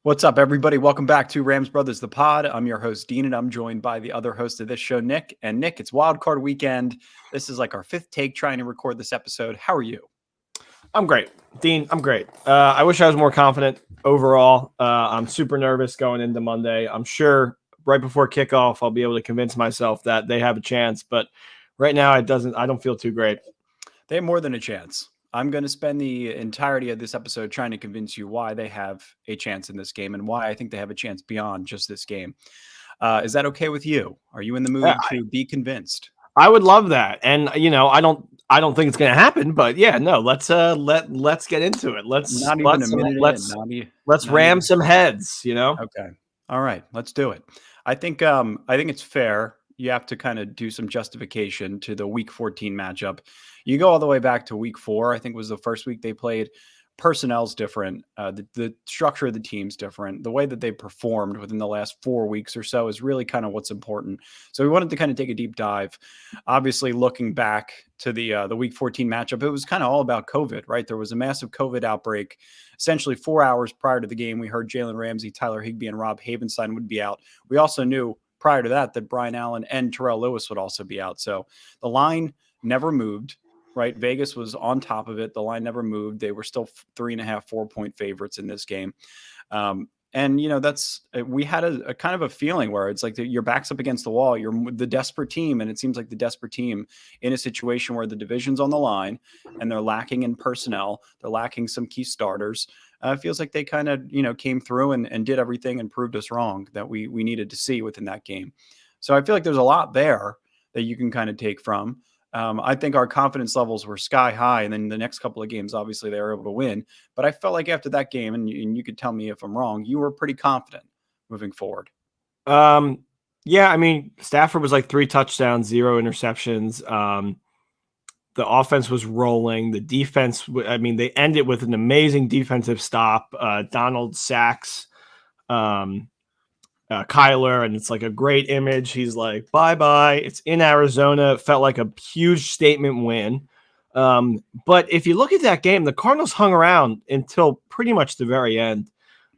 What's up, everybody? Welcome back to Rams Brothers, the pod. I'm your host, Dean, and I'm joined by the other host of this show, Nick. And Nick, it's Wild Card Weekend. This is like our fifth take trying to record this episode. How are you? I'm great. Dean, I'm great. I wish I was more confident overall. I'm super nervous going into Monday. I'm sure right before kickoff, I'll be able to convince myself that they have a chance. But right now, I don't feel too great. They have more than a chance. I'm going to spend the entirety of this episode trying to convince you why they have a chance in this game and why I think they have a chance beyond just this game. Is that okay with you? Are you in the mood to be convinced? I would love that. And I don't think it's going to happen, but yeah, no, let's get into it. Let's ram some heads, Okay. All right, let's do it. I think it's fair. You have to kind of do some justification to the week 14 matchup. You go all the way back to week 4, I think was the first week they played. Personnel's different. The structure of the team's different. The way that they performed within the last 4 weeks or so is really kind of what's important. So we wanted to kind of take a deep dive. Obviously, looking back to the week 14 matchup, it was kind of all about COVID, right? There was a massive COVID outbreak. Essentially 4 hours prior to the game, we heard Jalen Ramsey, Tyler Higbee, and Rob Havenstein would be out. We also knew prior to that Brian Allen and Terrell Lewis would also be out. So the line never moved. Right. Vegas was on top of it. The line never moved. They were still 3.5, 4-point favorites in this game. And, we had a kind of a feeling where it's like your back's up against the wall. You're the desperate team. And it seems like the desperate team in a situation where the division's on the line and they're lacking in personnel. They're lacking some key starters. It feels like they kind of, came through and did everything and proved us wrong that we needed to see within that game. So I feel like there's a lot there that you can kind of take from. I think our confidence levels were sky high, and then the next couple of games, obviously, they were able to win. But I felt like after that game, and you could tell me if I'm wrong, you were pretty confident moving forward. Yeah, I mean, Stafford was like 3 touchdowns, 0 interceptions. The offense was rolling. The defense, they ended with an amazing defensive stop. Donald sacks Kyler, and it's like a great image. He's like, bye-bye. It's in Arizona. It felt like a huge statement win. But if you look at that game, the Cardinals hung around until pretty much the very end.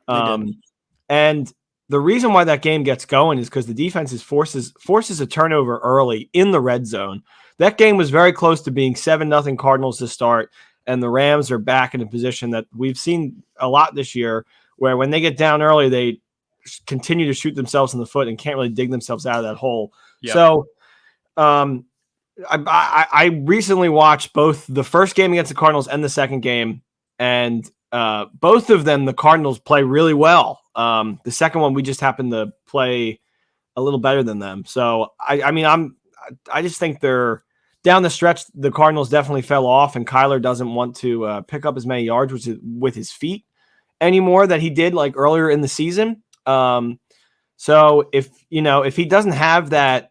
And the reason why that game gets going is because the defense forces a turnover early in the red zone. That game was very close to being 7-0 Cardinals to start, and the Rams are back in a position that we've seen a lot this year, where when they get down early, they continue to shoot themselves in the foot and can't really dig themselves out of that hole. Yep. So I recently watched both the first game against the Cardinals and the second game, and both of them, the Cardinals play really well. The second one, we just happened to play a little better than them. So I just think they're down the stretch. The Cardinals definitely fell off, and Kyler doesn't want to pick up as many yards with his feet anymore that he did like earlier in the season. So if he doesn't have that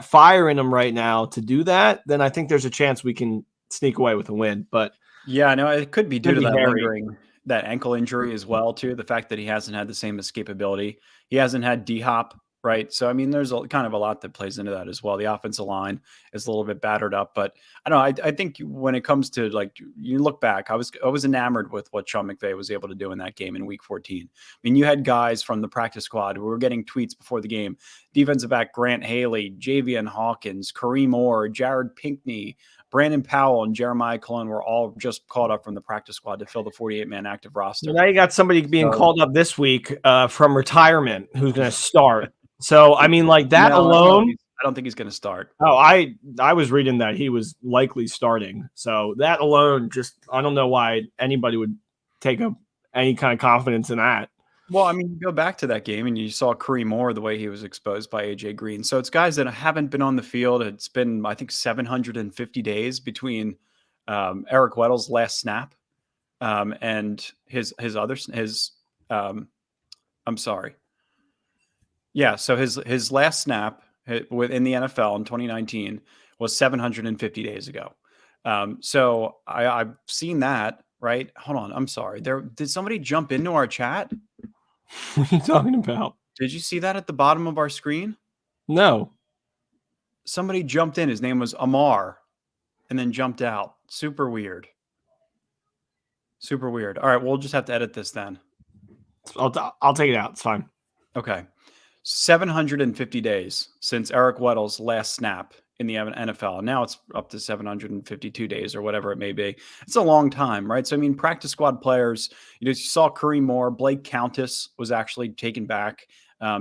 fire in him right now to do that, then I think there's a chance we can sneak away with a win. But yeah, no, it could be due to that lingering, that ankle injury as well, too. The fact that he hasn't had the same escapability. He hasn't had D-Hop, right? So, there's kind of a lot that plays into that as well. The offensive line is a little bit battered up, but I don't know. I think when it comes to you look back, I was enamored with what Sean McVay was able to do in that game in week 14. You had guys from the practice squad who were getting tweets before the game. Defensive back Grant Haley, Javian Hawkins, Kareem Orr, Jared Pinkney, Brandon Powell, and Jeremiah Colon were all just called up from the practice squad to fill the 48-man active roster. Now you got somebody being called up this week from retirement who's going to start. So, that alone. I don't think he's going to start. Oh, I was reading that he was likely starting. So that alone, I don't know why anybody would take any kind of confidence in that. Well, you go back to that game and you saw Kareem Orr, the way he was exposed by A.J. Green. So it's guys that haven't been on the field. It's been, I think, 750 days between Eric Weddle's last snap and his I'm sorry. Yeah, so his last snap within the NFL in 2019 was 750 days ago. So I've seen that, right? Hold on, I'm sorry. Did somebody jump into our chat? What are you talking about? Did you see that at the bottom of our screen? No. Somebody jumped in. His name was Amar, and then jumped out. Super weird. Super weird. All right, we'll just have to edit this then. I'll take it out. It's fine. Okay. 750 days since Eric Weddle's last snap in the NFL. Now it's up to 752 days or whatever it may be. It's a long time, right? So, I mean, practice squad players, you saw Kareem Moore, Blake Countess was actually taken back.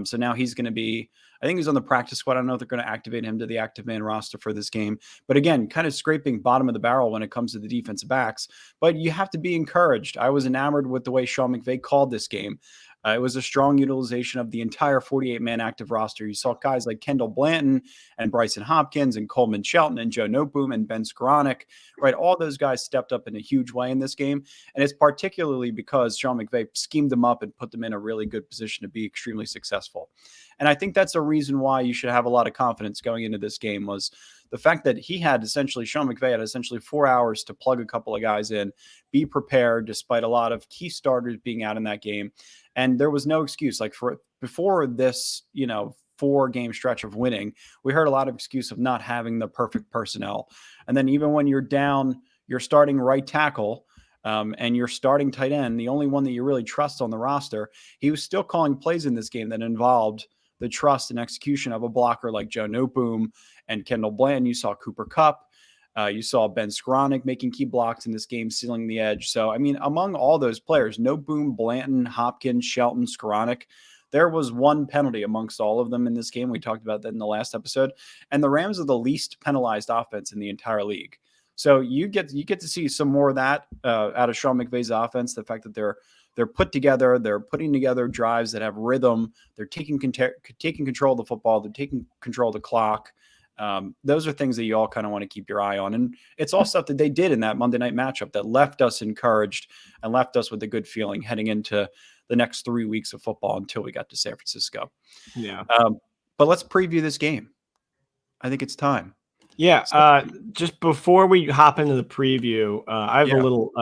So now he's going to be, I think he's on the practice squad. I don't know if they're going to activate him to the active man roster for this game. But again, kind of scraping bottom of the barrel when it comes to the defensive backs. But you have to be encouraged. I was enamored with the way Sean McVay called this game. It was a strong utilization of the entire 48-man active roster. You saw guys like Kendall Blanton and Bryson Hopkins and Coleman Shelton and Joe Noteboom and Ben Skoranek, right? All those guys stepped up in a huge way in this game. And it's particularly because Sean McVay schemed them up and put them in a really good position to be extremely successful. And I think that's a reason why you should have a lot of confidence going into this game was the fact that Sean McVay had essentially 4 hours to plug a couple of guys in, be prepared despite a lot of key starters being out in that game. And there was no excuse. Like before this, 4-game stretch of winning, we heard a lot of excuse of not having the perfect personnel. And then even when you're down, you're starting right tackle and you're starting tight end, the only one that you really trust on the roster, he was still calling plays in this game that involved the trust and execution of a blocker like Joe Noteboom and Kendall Blanton. You saw Cooper Kupp. You saw Ben Skoranek making key blocks in this game, sealing the edge. So, I mean, among all those players, Noteboom, Blanton, Hopkins, Shelton, Skoranek, there was one penalty amongst all of them in this game. We talked about that in the last episode. And the Rams are the least penalized offense in the entire league. So you get to see some more of that out of Sean McVay's offense, the fact that they're put together, they're putting together drives that have rhythm, they're taking control of the football, they're taking control of the clock. Those are things that you all kind of want to keep your eye on. And it's all stuff that they did in that Monday night matchup that left us encouraged and left us with a good feeling heading into the next 3 weeks of football until we got to San Francisco. Yeah. But let's preview this game. I think it's time. Yeah. Just before we hop into the preview, I have a little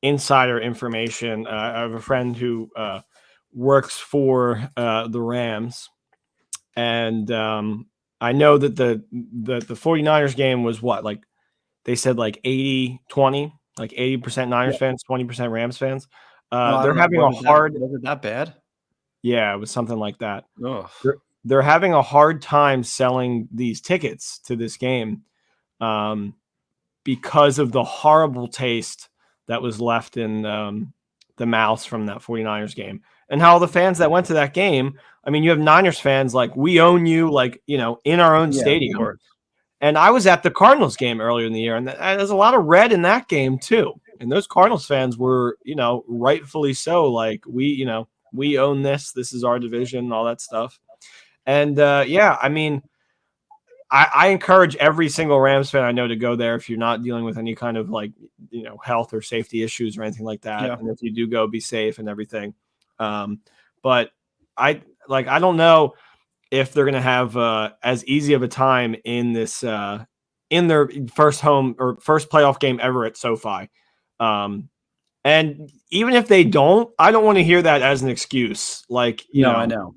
insider information. I have a friend who works for the Rams, and I know that the 49ers game was what, like they said, like 80-20, like 80% Niners fans, 20% Rams fans. They're having a hard. Was it that bad? Yeah, it was something like that. Ugh. They're having a hard time selling these tickets to this game because of the horrible taste that was left in the mouths from that 49ers game. And how the fans that went to that game, I mean, you have Niners fans like, we own you, like, in our own stadium. And I was at the Cardinals game earlier in the year, and there's a lot of red in that game too. And those Cardinals fans were, rightfully so, like, we own this. This is our division, all that stuff. And I mean, I encourage every single Rams fan I know to go there if you're not dealing with any kind of health or safety issues or anything like that. Yeah. And if you do go, be safe and everything. But I don't know if they're going to have as easy of a time in this in their first home or first playoff game ever at SoFi. And even if they don't, I don't want to hear that as an excuse. Like, I know.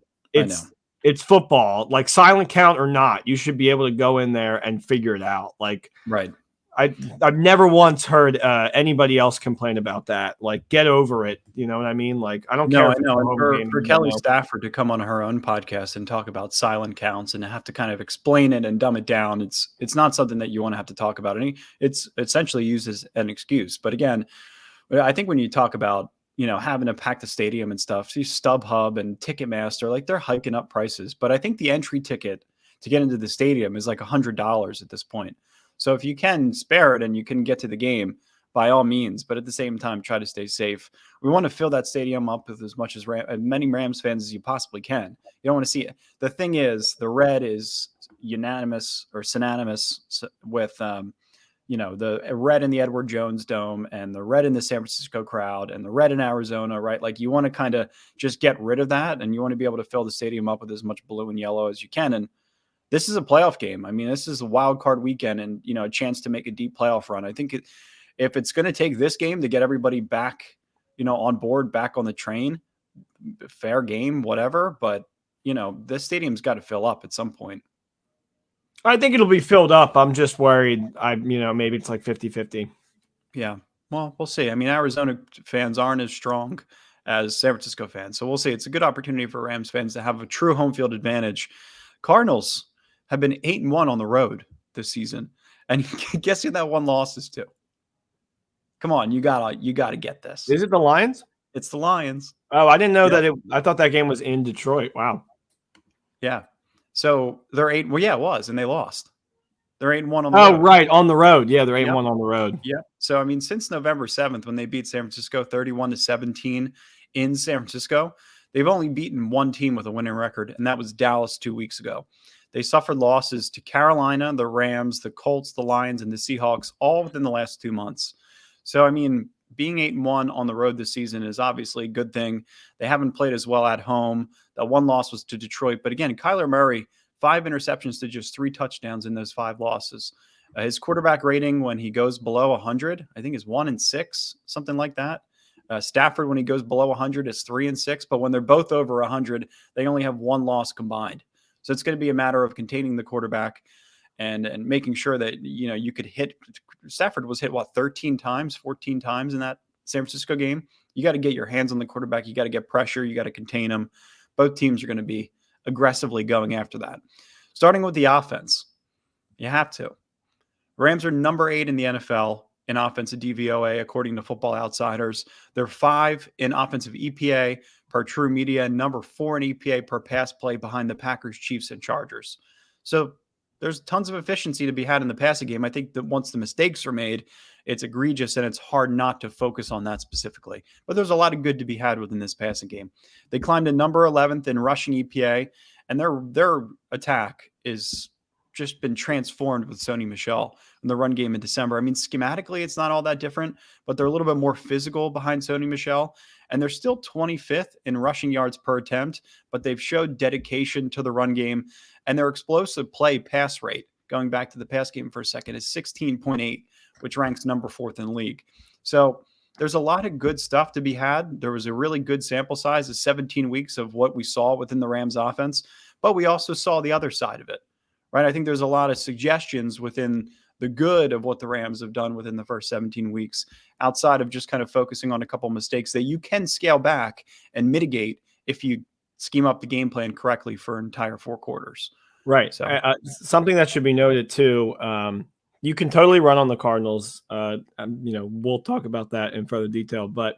It's football, like silent count or not. You should be able to go in there and figure it out. Like, right. I've never once heard anybody else complain about that. Like, get over it. You know what I mean? Like, I don't care. I know. And for Kelly Stafford to come on her own podcast and talk about silent counts and have to kind of explain it and dumb it down, it's not something that you want to have to talk about. And it's essentially used as an excuse. But again, I think when you talk about having to pack the stadium and stuff, see StubHub and Ticketmaster, like they're hiking up prices. But I think the entry ticket to get into the stadium is like $100 at this point. So if you can spare it and you can get to the game, by all means, but at the same time, try to stay safe. We want to fill that stadium up with as many Rams fans as you possibly can. You don't want to see it. The thing is, the red is unanimous or synonymous with, the red in the Edward Jones Dome and the red in the San Francisco crowd and the red in Arizona, right? Like you want to kind of just get rid of that and you want to be able to fill the stadium up with as much blue and yellow as you can. And this is a playoff game. I mean, this is a wild card weekend and, a chance to make a deep playoff run. I think if it's going to take this game to get everybody back, on board, back on the train, fair game, whatever. But, this stadium's got to fill up at some point. I think it'll be filled up. I'm just worried. Maybe it's like 50-50. Yeah. Well, we'll see. I mean, Arizona fans aren't as strong as San Francisco fans. So we'll see. It's a good opportunity for Rams fans to have a true home field advantage. Cardinals have been 8-1 on the road this season, and guess who that one loss is to? Come on, you gotta get this. Is it the Lions? It's the Lions. Oh, I didn't know Yep. that. I thought that game was in Detroit. Wow. Yeah. So they're 8. Well, yeah, it was, and they lost. They're 8-1 on the Oh, road. right, on the road. Yeah, they're 8-1 Yep. on the road. Yeah. So I mean, since November 7th, when they beat San Francisco 31-17 in San Francisco, they've only beaten one team with a winning record, and that was Dallas 2 weeks ago. They suffered losses to Carolina, the Rams, the Colts, the Lions, and the Seahawks, all within the last 2 months. So I mean, being 8-1 on the road this season is obviously a good thing. They haven't played as well at home. That one loss was to Detroit, but again, Kyler Murray, 5 interceptions to just 3 touchdowns in those 5 losses. His quarterback rating when he goes below 100, I think is 1-6, something like that. Stafford, when he goes below 100, is 3-6. But when they're both over 100, they only have 1 loss combined. So it's going to be a matter of containing the quarterback and making sure that you could hit. Stafford was hit 13 times, 14 times in that San Francisco game. You got to get your hands on the quarterback. You got to get pressure. You got to contain him. Both teams are going to be aggressively going after that. Starting with the offense, you have to. Rams are number 8 in the NFL in offensive DVOA, according to Football Outsiders. They're 5 in offensive EPA per True Media, and number 4 in EPA per pass play behind the Packers, Chiefs, and Chargers. So there's tons of efficiency to be had in the passing game. I think that once the mistakes are made, it's egregious and it's hard not to focus on that specifically. But there's a lot of good to be had within this passing game. They climbed to number 11th in rushing EPA, and their attack is just been transformed with Sony Michel in the run game in December. I mean, schematically, it's not all that different, but they're a little bit more physical behind Sony Michel. And they're still 25th in rushing yards per attempt, but they've showed dedication to the run game. And their explosive play pass rate, going back to the pass game for a second, is 16.8, which ranks number 4th in the league. So there's a lot of good stuff to be had. There was a really good sample size of 17 weeks of what we saw within the Rams offense, but we also saw the other side of it. Right. I think there's a lot of suggestions within the good of what the Rams have done within the first 17 weeks, outside of just kind of focusing on a couple of mistakes that you can scale back and mitigate if you scheme up the game plan correctly for an entire 4 quarters. Right. So something that should be noted too. You can totally run on the Cardinals. We'll talk about that in further detail. But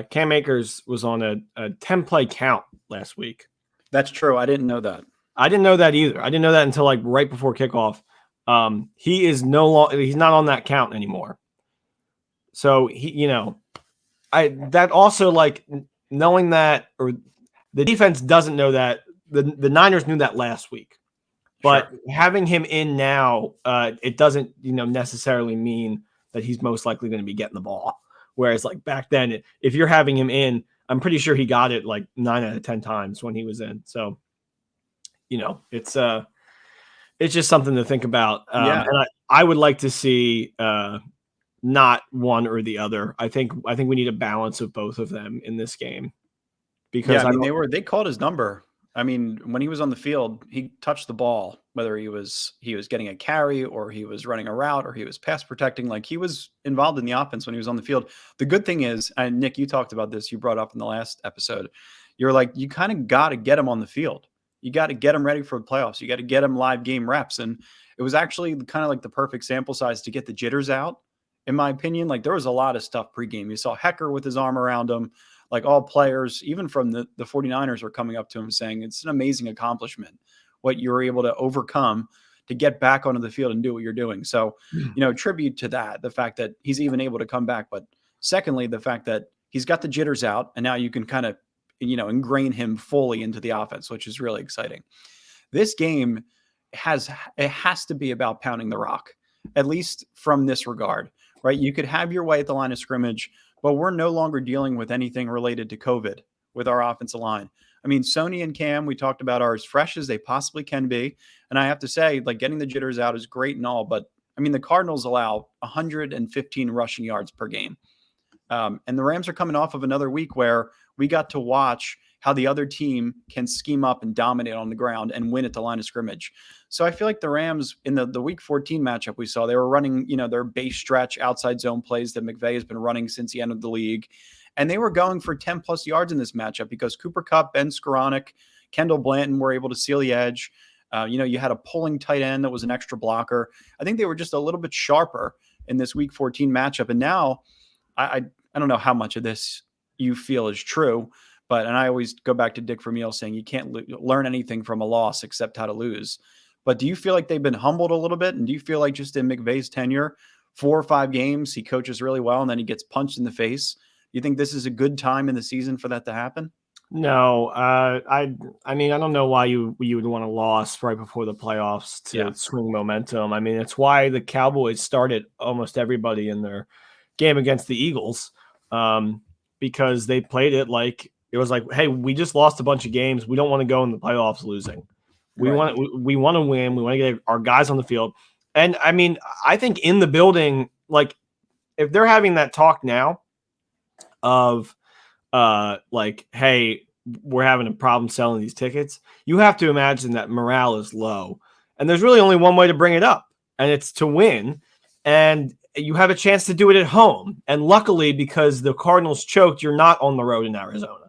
Cam Akers was on a 10-play count last week. That's true. I didn't know that. I didn't know that either. I didn't know that until like right before kickoff. He is he's not on that count anymore. So that also, like, knowing that, or the defense doesn't know that. The Niners knew that last week, but having him in now, it doesn't necessarily mean that he's most likely going to be getting the ball. Whereas like back then, if you're having him in, I'm pretty sure he got it like 9 out of 10 times when he was in. So it's just something to think about. And I would like to see not one or the other. I think we need a balance of both of them in this game, because they called his number. I mean, when he was on the field, he touched the ball, whether he was getting a carry or he was running a route or he was pass protecting. Like, he was involved in the offense when he was on the field. The good thing is, and Nick, you talked about this, you brought up in the last episode, you're like, you kind of got to get him on the field. You got to get him ready for the playoffs. You got to get him live game reps. And it was actually kind of like the perfect sample size to get the jitters out, in my opinion. Like, there was a lot of stuff pregame. You saw Hecker with his arm around him. Like, all players, even from the 49ers, were coming up to him saying it's an amazing accomplishment what you were able to overcome to get back onto the field and do what you're doing. So, tribute to that, the fact that he's even able to come back. But secondly, the fact that he's got the jitters out, and now you can kind of ingrain him fully into the offense, which is really exciting. This game has to be about pounding the rock, at least from this regard, right? You could have your way at the line of scrimmage, but we're no longer dealing with anything related to COVID with our offensive line. I mean, Sony and Cam, we talked about, are as fresh as they possibly can be. And I have to say, like, getting the jitters out is great and all, but I mean, the Cardinals allow 115 rushing yards per game. And the Rams are coming off of another week where we got to watch how the other team can scheme up and dominate on the ground and win at the line of scrimmage. So I feel like the Rams in the week 14 matchup we saw, they were running, their base stretch outside zone plays that McVay has been running since he entered the league. And they were going for 10 plus yards in this matchup because Cooper Kupp, Ben Skoranek, Kendall Blanton were able to seal the edge. You had a pulling tight end that was an extra blocker. I think they were just a little bit sharper in this Week 14 matchup. And now I don't know how much of this you feel is true, and I always go back to Dick Vermeil saying you can't learn anything from a loss except how to lose. But do you feel like they've been humbled a little bit? And do you feel like just in McVay's tenure, 4 or 5 games, he coaches really well and then he gets punched in the face? You think this is a good time in the season for that to happen? No, I mean, I don't know why you would want a loss right before the playoffs to swing momentum. I mean, it's why the Cowboys started almost everybody in their game against the Eagles, because they played it like it was like, hey, we just lost a bunch of games. We don't want to go in the playoffs losing. We want to win. We want to get our guys on the field. And I mean, I think in the building, like if they're having that talk now of like, hey, we're having a problem selling these tickets, you have to imagine that morale is low. And there's really only one way to bring it up, and it's to win. And you have a chance to do it at home. And luckily, because the Cardinals choked, you're not on the road in Arizona.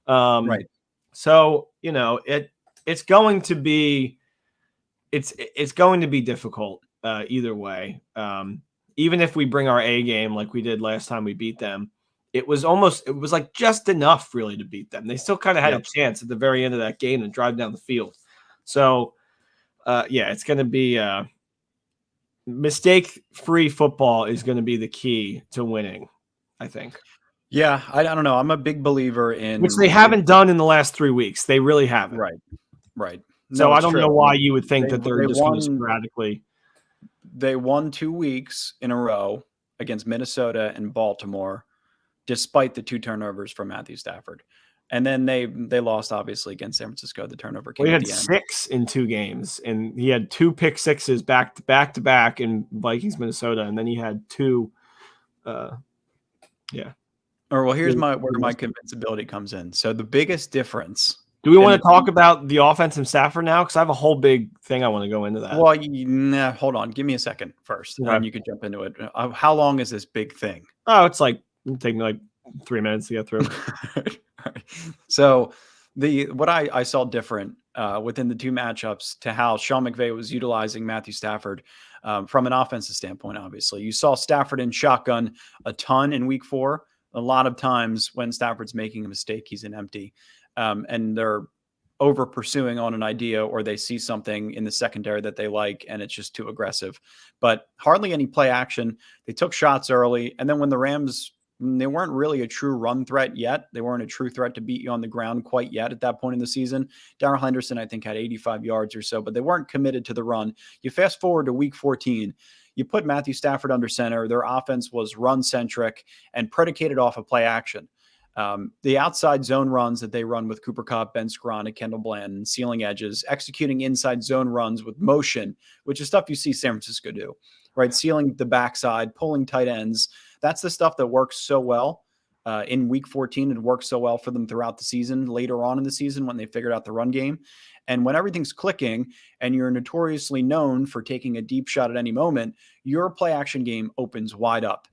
Right. So, it's going to be difficult either way. Even if we bring our A game like we did last time we beat them, it was like just enough really to beat them. They still kind of had a chance at the very end of that game to drive down the field. So, it's going to be mistake-free football is going to be the key to winning, I think. Yeah, I don't know. I'm a big believer in which they haven't done in the last 3 weeks. They really haven't. Right. No, so I don't know why you would think that they're just going to sporadically. They won 2 weeks in a row against Minnesota and Baltimore, despite the 2 turnovers from Matthew Stafford. And then they lost, obviously, against San Francisco. The turnover came at the end. He had 6 in 2 games, and he had 2 pick sixes back to back in Vikings, Minnesota, and then he had 2. Here's where my convincibility comes in. So the biggest difference. Do we want to talk about the offense and Stafford now? Because I have a whole big thing I want to go into that. Well, hold on. Give me a second first, and then you could jump into it. How long is this big thing? Oh, it's like it'll take me like 3 minutes to get through. Right. So what I saw different within the 2 matchups to how Sean McVay was utilizing Matthew Stafford from an offensive standpoint. Obviously, you saw Stafford in shotgun a ton in Week 4. A lot of times when Stafford's making a mistake, he's in empty. And they're over pursuing on an idea, or they see something in the secondary that they like, and it's just too aggressive. But hardly any play action. They took shots early. And then when the Rams, they weren't really a true run threat yet. They weren't a true threat to beat you on the ground quite yet at that point in the season. Darrell Henderson, I think, had 85 yards or so, but they weren't committed to the run. You fast forward to Week 14. You put Matthew Stafford under center. Their offense was run-centric and predicated off of play action. The outside zone runs that they run with Cooper Kupp, Ben Skoranek, Kendall Blanton, sealing edges, executing inside zone runs with motion, which is stuff you see San Francisco do, right? Sealing the backside, pulling tight ends. That's the stuff that works so well in Week 14. It works so well for them throughout the season, later on in the season when they figured out the run game. And when everything's clicking and you're notoriously known for taking a deep shot at any moment, your play action game opens wide up.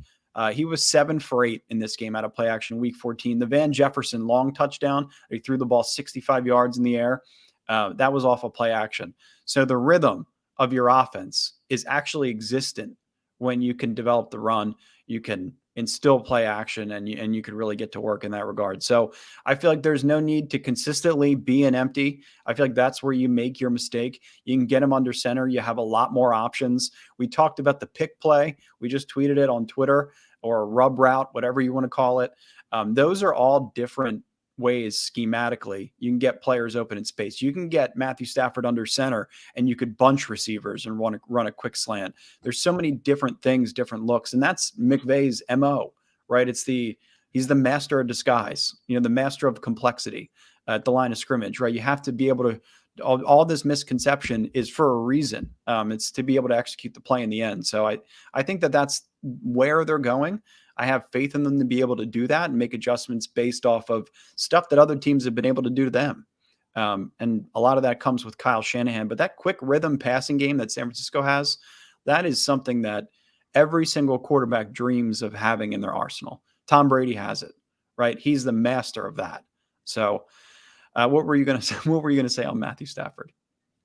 He was 7 for 8 in this game out of play action Week 14. The Van Jefferson long touchdown, he threw the ball 65 yards in the air. That was off of play action. So the rhythm of your offense is actually existent when you can develop the run. You can instill play action, and you could really get to work in that regard. So I feel like there's no need to consistently be an empty. I feel like that's where you make your mistake. You can get them under center. You have a lot more options. We talked about the pick play. We just tweeted it on Twitter, or a rub route, whatever you want to call it. Those are all different ways schematically you can get players open in space. You can get Matthew Stafford under center, and you could bunch receivers and run a quick slant. There's so many different things, different looks, and that's McVay's MO, right? He's the master of disguise, the master of complexity at the line of scrimmage, right? You have to be able to. All this misconception is for a reason. It's to be able to execute the play in the end. So I think that's where they're going. I have faith in them to be able to do that and make adjustments based off of stuff that other teams have been able to do to them. And a lot of that comes with Kyle Shanahan. But that quick rhythm passing game that San Francisco has, that is something that every single quarterback dreams of having in their arsenal. Tom Brady has it, right? He's the master of that. So, what were you going to say? What were you going to say on Matthew Stafford?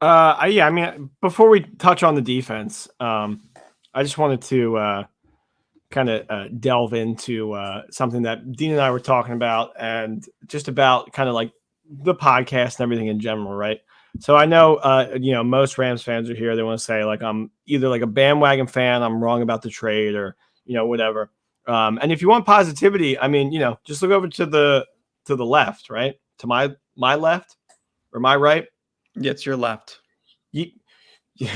Yeah, I mean, before we touch on the defense, I just wanted to kind of delve into something that Dean and I were talking about, and just about kind of like the podcast and everything in general, right? So I know, most Rams fans are here. They want to say like I'm either like a bandwagon fan, I'm wrong about the trade, or whatever. And if you want positivity, I mean, just look over to the left, right? To my left or my right. Yeah, it's your left.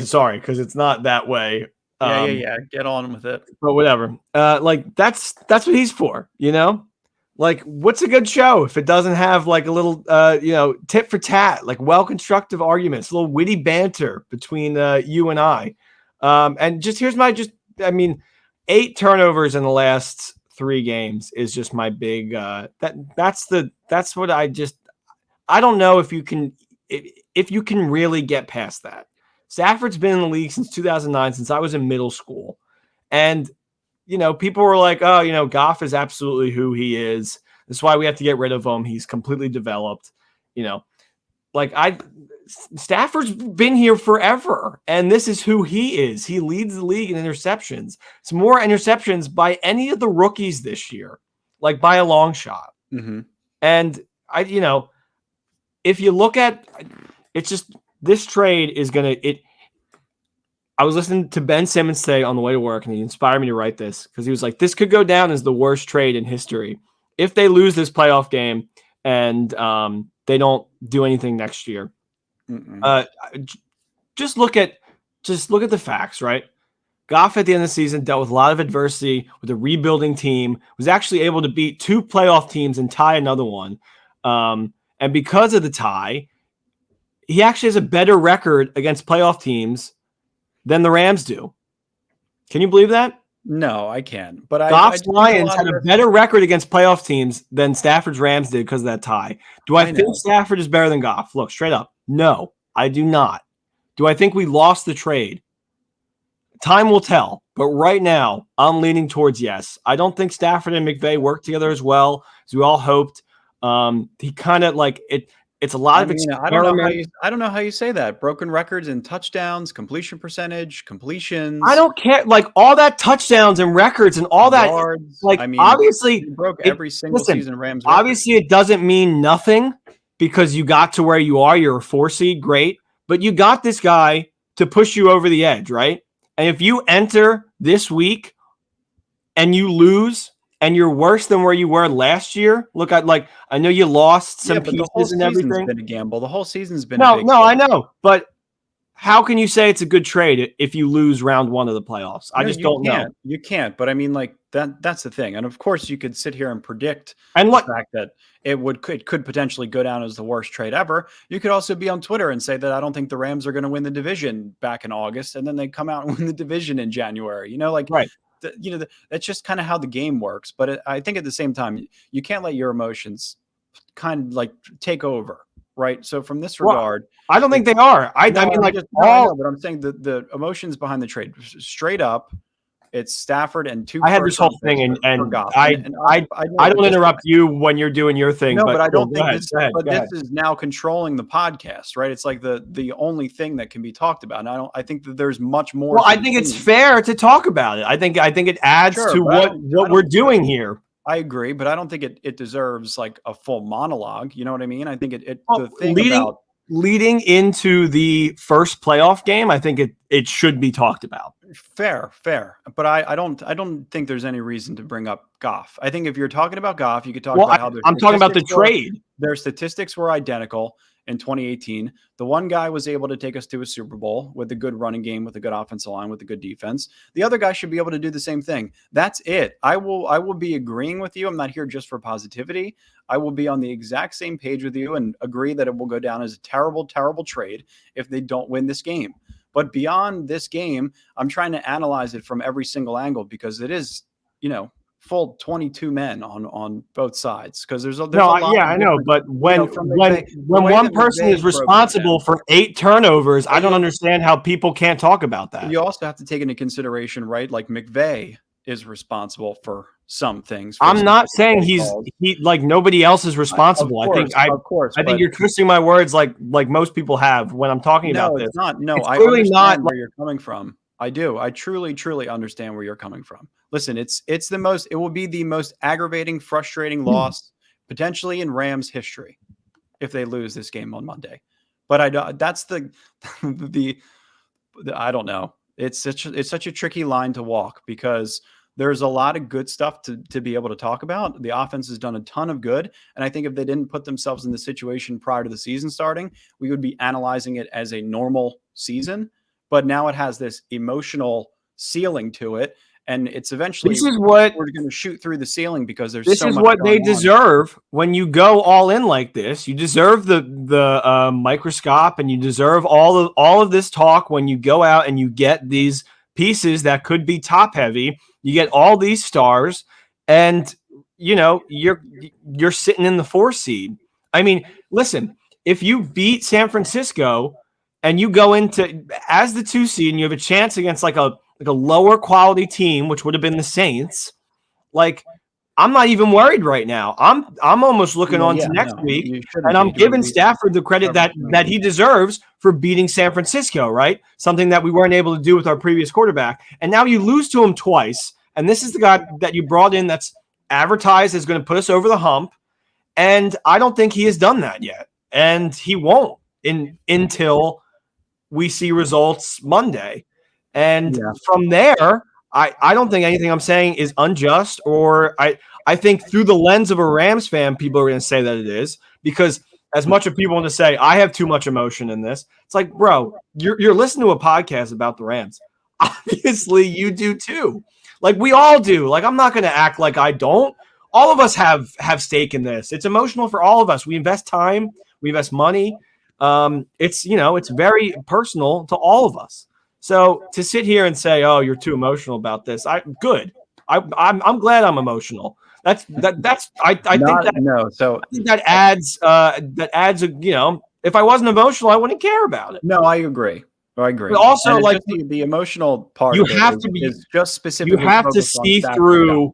Sorry, because it's not that way. Yeah. Get on with it. But whatever. Like that's what he's for, Like, what's a good show if it doesn't have like a little, tit for tat, like well-constructive arguments, a little witty banter between you and I. And just here's my 8 turnovers in the last 3 games is just my big. That's what I don't know if you can really get past that. Stafford's been in the league since 2009, since I was in middle school. And, people were like, oh, Goff is absolutely who he is. That's why we have to get rid of him. He's completely developed. Stafford's been here forever, and this is who he is. He leads the league in interceptions. It's more interceptions by any of the rookies this year, like by a long shot. Mm-hmm. And if you look at it's just this trade is going to I was listening to Ben Simmons today on the way to work, and he inspired me to write this because he was like, this could go down as the worst trade in history if they lose this playoff game and they don't do anything next year. Just look at the facts, right? Goff at the end of the season dealt with a lot of adversity with a rebuilding team, was actually able to beat 2 playoff teams and tie another one. And because of the tie, he actually has a better record against playoff teams than the Rams do. Can you believe that? No, I can. But Goff's Lions had a better record against playoff teams than Stafford's Rams did because of that tie. Do I think Stafford is better than Goff? Look, straight up, no, I do not. Do I think we lost the trade? Time will tell. But right now, I'm leaning towards yes. I don't think Stafford and McVay worked together as well as we all hoped. He kind of like it. It's a lot of experiment. I don't know how you say that. Broken records in touchdowns, completion percentage, completions. I don't care. Like all that touchdowns and records and all yards, that. Like obviously, you broke every single season Rams record. Obviously, it doesn't mean nothing because you got to where you are. You're a 4 seed, great, but you got this guy to push you over the edge, right? And if you enter this week and you lose, and you're worse than where you were last year. Look, I know you lost some pieces and everything. The whole season's been a gamble. The whole season's been no, I know. But how can you say it's a good trade if you lose round 1 of the playoffs? I just don't know. You can't. But I mean, like that's the thing. And of course, you could sit here and predict the fact that it could potentially go down as the worst trade ever. You could also be on Twitter and say that I don't think the Rams are going to win the division back in August, and then they come out and win the division in January. Right. That's just kind of how the game works. But I think at the same time, you can't let your emotions kind of like take over, right? So from this regard, I don't think they are. I mean, but I'm saying the emotions behind the trade, straight up, it's Stafford and 2. I had this whole thing, and I don't interrupt you when you're doing your thing. No, but I don't think this. This is now controlling the podcast, right? It's like the only thing that can be talked about. And I think that there's much more. Well, I think it's fair to talk about it. I think it adds to what we're doing here. I agree, but I don't think it deserves like a full monologue. You know what I mean? I think leading into the first playoff game, I think it should be talked about. Fair. But I don't think there's any reason to bring up Goff. I think if you're talking about Goff, you could talk about how I'm talking about the trade. Their statistics were identical in 2018. The one guy was able to take us to a Super Bowl with a good running game, with a good offensive line, with a good defense. The other guy should be able to do the same thing. That's it. I will be agreeing with you. I'm not here just for positivity. I will be on the exact same page with you and agree that it will go down as a terrible, terrible trade if they don't win this game. But beyond this game, I'm trying to analyze it from every single angle because it is, full 22 men on both sides. Because there's a lot. I know. But when one person is responsible for 8 turnovers, I don't understand how people can't talk about that. You also have to take into consideration, right? Like McVay is responsible for some things. For I'm not specific saying play he calls. like nobody else is responsible. Of course, I think but you're twisting my words like most people have when I'm talking about no, this. it's not. No, It's I clearly not understand like where you're coming from. I do. I truly, truly understand where you're coming from. Listen, it's the most. It will be the most aggravating, frustrating loss potentially in Rams history if they lose this game on Monday. But I don't. That's the I don't know. It's such a tricky line to walk because there's a lot of good stuff to be able to talk about. The offense has done a ton of good, and I think if they didn't put themselves in the situation prior to the season starting, we would be analyzing it as a normal season. But now it has this emotional ceiling to it, and it's eventually this is what we're going to shoot through the ceiling because there's this so is much what they going on. deserve when you go all in like this. You deserve the microscope, and you deserve all of this talk when you go out and you get these pieces that could be top heavy. You get all these stars, and you're sitting in the 4 seed. I mean, listen, if you beat San Francisco and you go into as the 2 seed and you have a chance against like a lower quality team, which would have been the Saints, like I'm not even worried right now. I'm almost looking Well, on yeah, to next no, week, you and shouldn't be. I'm You want to giving be Stafford the credit covered. that he deserves for beating San Francisco, right? Something that we weren't able to do with our previous quarterback. And now you lose to him twice, and this is the guy that you brought in that's advertised as going to put us over the hump, and I don't think he has done that yet, and he won't until we see results Monday. And Yeah. from there, I don't think anything I'm saying is unjust, or I think through the lens of a Rams fan, people are going to say that it is, because as much as people want to say I have too much emotion in this, it's like, bro, you're listening to a podcast about the Rams. Obviously, you do too. Like we all do. Like I'm not going to act like I don't. All of us have stake in this. It's emotional for all of us. We invest time, we invest money. It's very personal to all of us. So to sit here and say, "Oh, you're too emotional about this," I'm glad I'm emotional. I think Not no. So that adds if I wasn't emotional, I wouldn't care about it. no, I agree. I But agree. also, And it's like just the emotional part you of it have to be, is just you specifically have to focused on see Stafford and Goff.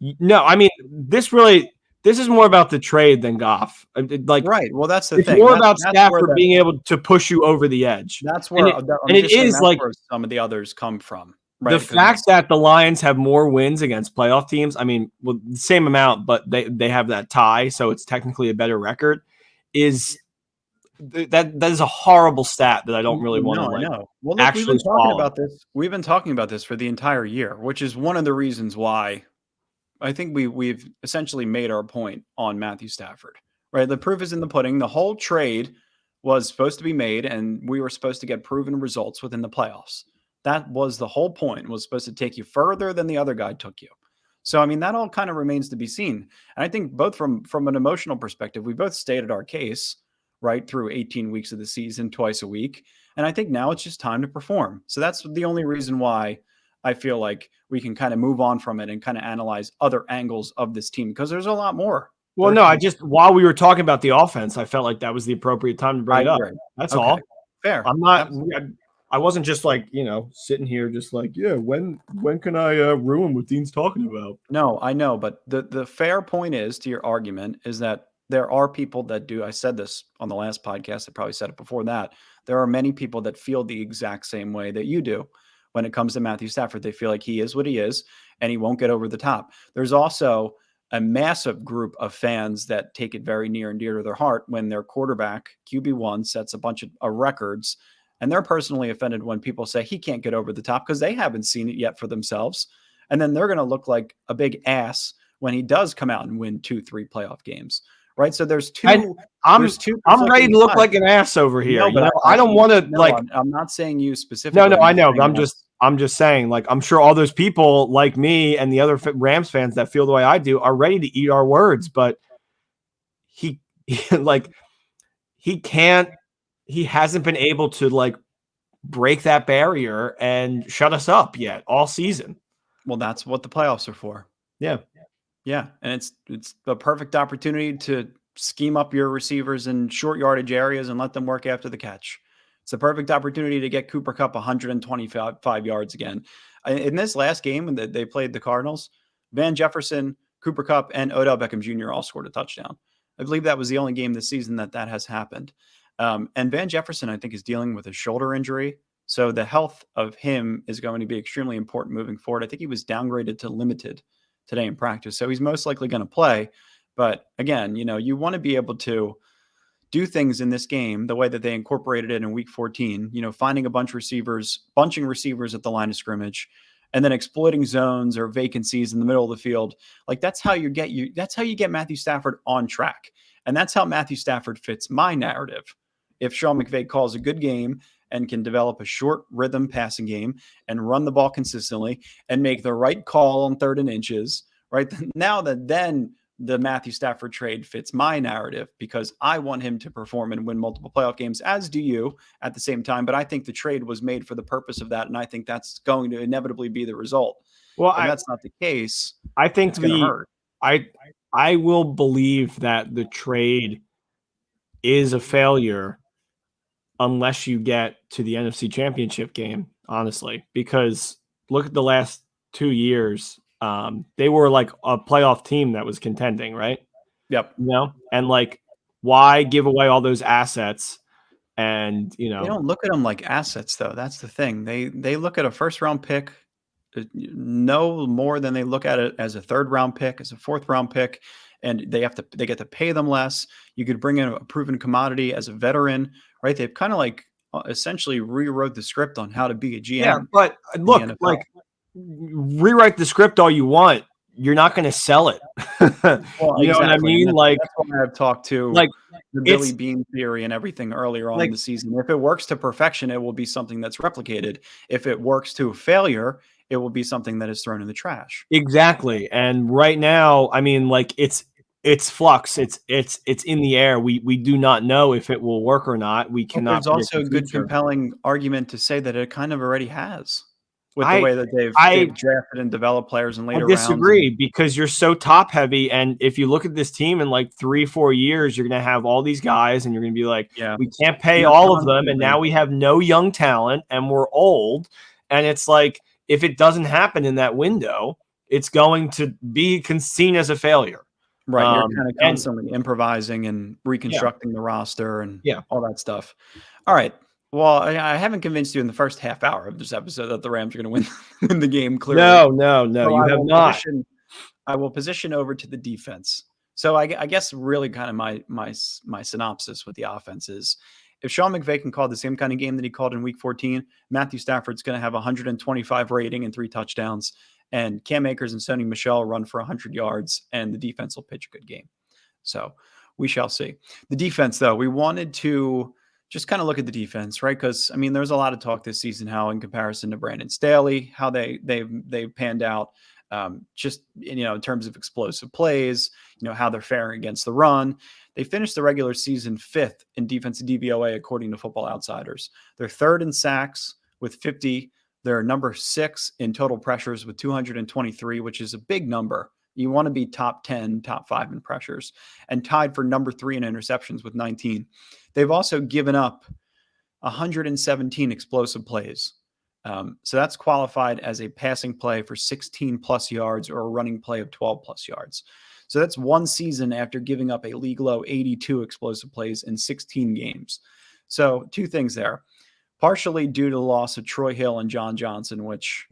through. No, I mean this is more about the trade than Goff. Like Right. Well, that's the it's thing. more about That's where Stafford being able to push you over the edge, that's and where and I'm it just saying is that's like where some of the others come from, the right? Because fact that the Lions have more wins against playoff teams. I mean, well, the same amount, but they have that tie, so it's technically a better record. Is that is a horrible stat that I don't really want to no, I like know. Well, look, we've actually been talking swallow. about this. We've been talking about this for the entire year, which is one of the reasons why I think we've essentially made our point on Matthew Stafford, right? The proof is in the pudding. The whole trade was supposed to be made, and we were supposed to get proven results within the playoffs. That was the whole point. Was supposed to take you further than the other guy took you. So I mean, that all kind of remains to be seen. And I think both from an emotional perspective, we both stated our case right through 18 weeks of the season, twice a week. And I think now it's just time to perform. So that's the only reason why I feel like we can kind of move on from it and kind of analyze other angles of this team because there's a lot more. Well, no, I just while we were talking about the offense, I felt like that was the appropriate time to bring I it up. agree. That's Okay. all. Fair. I'm not. Absolutely. I wasn't just like sitting here just like when can I ruin what Dean's talking about? No, I know, but the fair point is to your argument is that there are people that do. I said this on the last podcast. I probably said it before that. There are many people that feel the exact same way that you do when it comes to Matthew Stafford. They feel like he is what he is and he won't get over the top. There's also a massive group of fans that take it very near and dear to their heart when their quarterback, QB1, sets a bunch of records. And they're personally offended when people say he can't get over the top because they haven't seen it yet for themselves. And then they're going to look like a big ass when he does come out and win 2-3 playoff games, right? So there's two I'm there's two I'm ready conflicting to look sides. like an ass over here. No, but I don't want to no, like. I'm not saying you No, specifically. no, I'm I just know. But saying that's I'm just saying. Like, I'm sure all those people like me and the other Rams fans that feel the way I do are ready to eat our words. But he like he can't. He hasn't been able to like break that barrier and shut us up yet all season. well, that's what the playoffs are for. Yeah. Yeah, and it's the perfect opportunity to scheme up your receivers in short yardage areas and let them work after the catch. It's the perfect opportunity to get Cooper Kupp 125 yards again. In this last game when they played the Cardinals, Van Jefferson, Cooper Kupp, and Odell Beckham Jr. all scored a touchdown. I believe that was the only game this season that has happened. And Van Jefferson, I think, is dealing with a shoulder injury. So the health of him is going to be extremely important moving forward. I think he was downgraded to limited today in practice. So he's most likely going to play. But again, you want to be able to do things in this game the way that they incorporated it in week 14, finding a bunching receivers at the line of scrimmage, and then exploiting zones or vacancies in the middle of the field. Like that's how you get Matthew Stafford on track. And that's how Matthew Stafford fits my narrative. If Sean McVay calls a good game and can develop a short rhythm passing game and run the ball consistently and make the right call on 3rd and inches, right? Now then the Matthew Stafford trade fits my narrative because I want him to perform and win multiple playoff games, as do you at the same time. But I think the trade was made for the purpose of that. And I think that's going to inevitably be the result. Well, if that's not the case, I think it's going to hurt. I will believe that the trade is a failure unless you get to the NFC Championship game, honestly, because look at the last 2 years. They were like a playoff team that was contending, right? Yep. And like, why give away all those assets? And they don't look at them like assets, though. That's the thing. They look at a 1st-round pick no more than they look at it as a 3rd-round pick, as a 4th-round pick, and they get to pay them less. You could bring in a proven commodity as a veteran, right? They've kind of like essentially rewrote the script on how to be a GM. Yeah, but look, like rewrite the script all you want. You're not going to sell it. Well, you know what I mean? That's why I've talked to like the Billy Bean theory and everything earlier on in the season. If it works to perfection, it will be something that's replicated. If it works to failure, it will be something that is thrown in the trash. Exactly. And right now, I mean, like it's flux. It's in the air. We do not know if it will work or not. We cannot. There's also a good, compelling argument to say that it kind of already has. With the way that they've drafted and developed players in later rounds. I disagree because you're so top heavy. And if you look at this team in like 3-4 years, you're going to have all these guys and you're going to be like, we can't pay all of them. And now we have no young talent and we're old. And it's like, if it doesn't happen in that window, it's going to be seen as a failure. Right. You're kind of constantly improvising and reconstructing the roster and all that stuff. All right. Well, I haven't convinced you in the first half hour of this episode that the Rams are going to win the game, clearly. No, so you have not. I will position over to the defense. So I guess really kind of my synopsis with the offense is if Sean McVay can call the same kind of game that he called in week 14, Matthew Stafford's going to have 125 rating and 3 touchdowns, and Cam Akers and Sony Michel run for 100 yards, and the defense will pitch a good game. So we shall see. The defense, though, we wanted to just kind of look at the defense, right? Because, I mean, there's a lot of talk this season how in comparison to Brandon Staley, how they've panned out just, in terms of explosive plays, how they're faring against the run. They finished the regular season 5th in defensive DVOA, according to Football Outsiders. They're 3rd in sacks with 50. They're number 6 in total pressures with 223, which is a big number. You want to be top 10, top 5 in pressures, and tied for number 3 in interceptions with 19. They've also given up 117 explosive plays. So that's qualified as a passing play for 16 plus yards or a running play of 12 plus yards. So that's one season after giving up a league low 82 explosive plays in 16 games. So 2 things there, partially due to the loss of Troy Hill and John Johnson, which,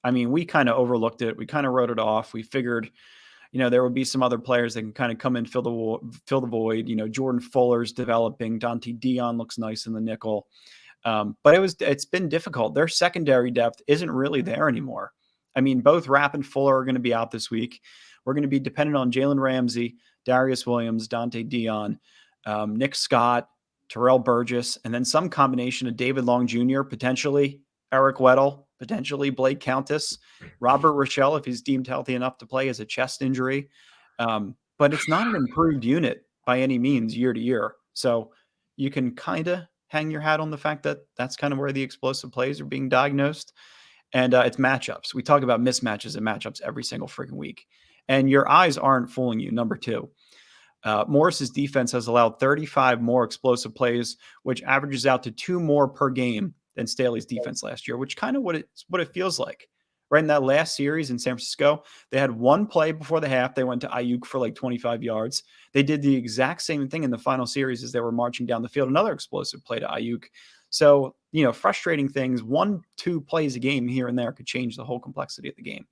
I mean, we kind of overlooked it. We kind of wrote it off. We figured, there would be some other players that can kind of come in, fill the void. Jordan Fuller's developing. Dante Dion looks nice in the nickel. But it's been difficult. Their secondary depth isn't really there anymore. I mean, both Rapp and Fuller are going to be out this week. We're going to be dependent on Jalen Ramsey, Darius Williams, Dante Dion, Nick Scott, Terrell Burgess, and then some combination of David Long Jr., potentially Eric Weddle, potentially Blake Countess, Robert Rochelle, if he's deemed healthy enough to play, as a chest injury. But it's not an improved unit by any means year to year. So you can kind of hang your hat on the fact that that's kind of where the explosive plays are being diagnosed. And it's matchups. We talk about mismatches and matchups every single freaking week. And your eyes aren't fooling you. Number 2, Morris's defense has allowed 35 more explosive plays, which averages out to 2 more per game than Staley's defense last year, which kind of what it feels like, right in that last series in San Francisco, they had one play before the half. They went to Ayuk for like 25 yards. They did the exact same thing in the final series as they were marching down the field. Another explosive play to Ayuk. So, frustrating things, 1-2 plays a game here and there could change the whole complexity of the game.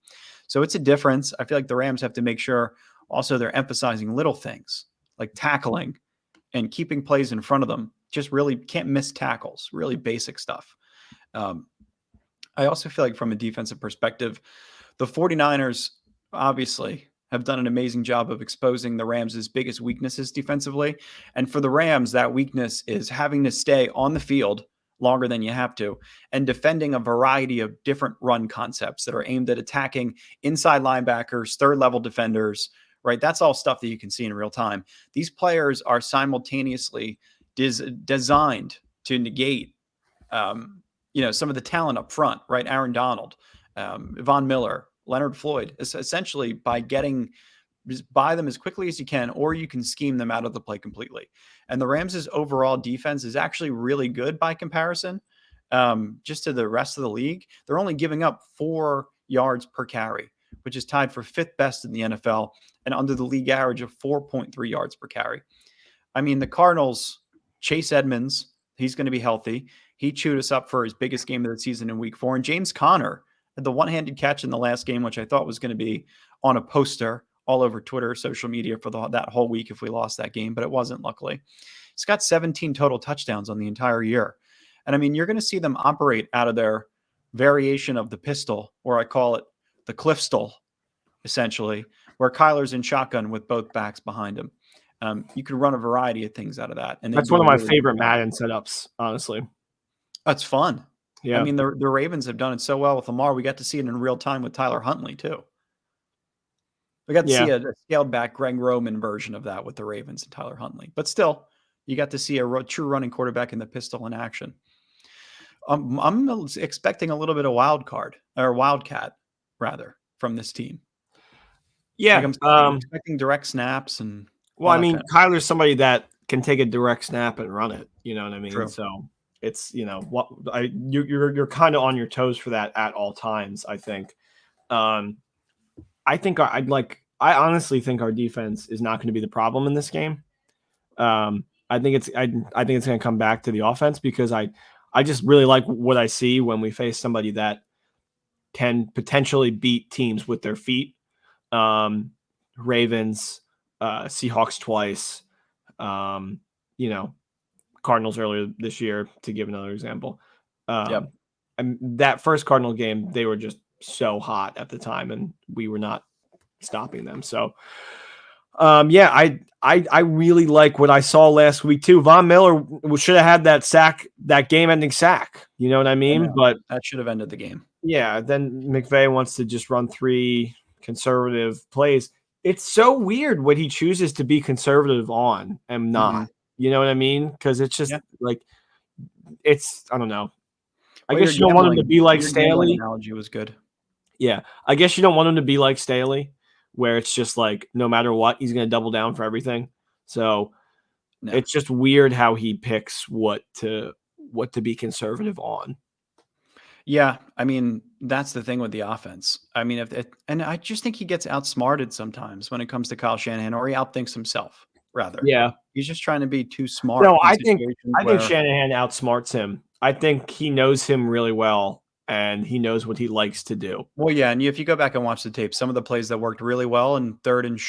So it's a difference. I feel like the Rams have to make sure also they're emphasizing little things like tackling and keeping plays in front of them. Just really can't miss tackles, really basic stuff. I also feel like from a defensive perspective, the 49ers obviously have done an amazing job of exposing the Rams' biggest weaknesses defensively. And for the Rams, that weakness is having to stay on the field longer than you have to and defending a variety of different run concepts that are aimed at attacking inside linebackers, third level defenders, right? That's all stuff that you can see in real time. These players are simultaneously designed to negate some of the talent up front, right? Aaron Donald, Von Miller, Leonard Floyd, essentially by them as quickly as you can, or you can scheme them out of the play completely. And the Rams' overall defense is actually really good by comparison, just to the rest of the league. They're only giving up 4 yards per carry, which is tied for 5th best in the NFL and under the league average of 4.3 yards per carry. I mean, the Cardinals, Chase Edmonds, he's going to be healthy. He chewed us up for his biggest game of the season in week 4. And James Conner had the one-handed catch in the last game, which I thought was going to be on a poster all over Twitter, social media for that whole week if we lost that game, but it wasn't, luckily. He's got 17 total touchdowns on the entire year. And I mean, you're going to see them operate out of their variation of the pistol, or I call it the Cliffstol, essentially, where Kyler's in shotgun with both backs behind him. You could run a variety of things out of that. And that's one of my favorite Madden setups, honestly. That's fun. Yeah. I mean, the Ravens have done it so well with Lamar. We got to see it in real time with Tyler Huntley, too. We got to see a scaled back Greg Roman version of that with the Ravens and Tyler Huntley. But still, you got to see a true running quarterback in the pistol in action. I'm expecting a little bit of wildcat, rather, from this team. Yeah. Like I'm expecting direct snaps and. Well, I mean, Kyler's somebody that can take a direct snap and run it. You know what I mean? True. So it's you're kind of on your toes for that at all times. I think. I honestly think our defense is not going to be the problem in this game. I think it's going to come back to the offense because I just really like what I see when we face somebody that can potentially beat teams with their feet. Ravens, Seahawks twice, Cardinals earlier this year, to give another example. And that first Cardinal game, they were just so hot at the time, and we were not stopping them. So, I really like what I saw last week too. Von Miller should have had that game-ending sack. You know what I mean? But that should have ended the game. Yeah. Then McVay wants to just run 3 conservative plays. It's so weird what he chooses to be conservative on and not. Mm-hmm. You know what I mean? Because it's just like I don't know. I guess you don't want him to be like Staley. Analogy was good. Yeah, I guess you don't want him to be like Staley, where it's just like no matter what, he's going to double down for everything. So it's just weird how he picks what to be conservative on. Yeah, I mean, that's the thing with the offense. I mean, and I just think he gets outsmarted sometimes when it comes to Kyle Shanahan, or he outthinks himself, rather. Yeah. He's just trying to be too smart. No, I think Shanahan outsmarts him. I think he knows him really well, and he knows what he likes to do. Well, yeah, and if you go back and watch the tape, some of the plays that worked really well in third and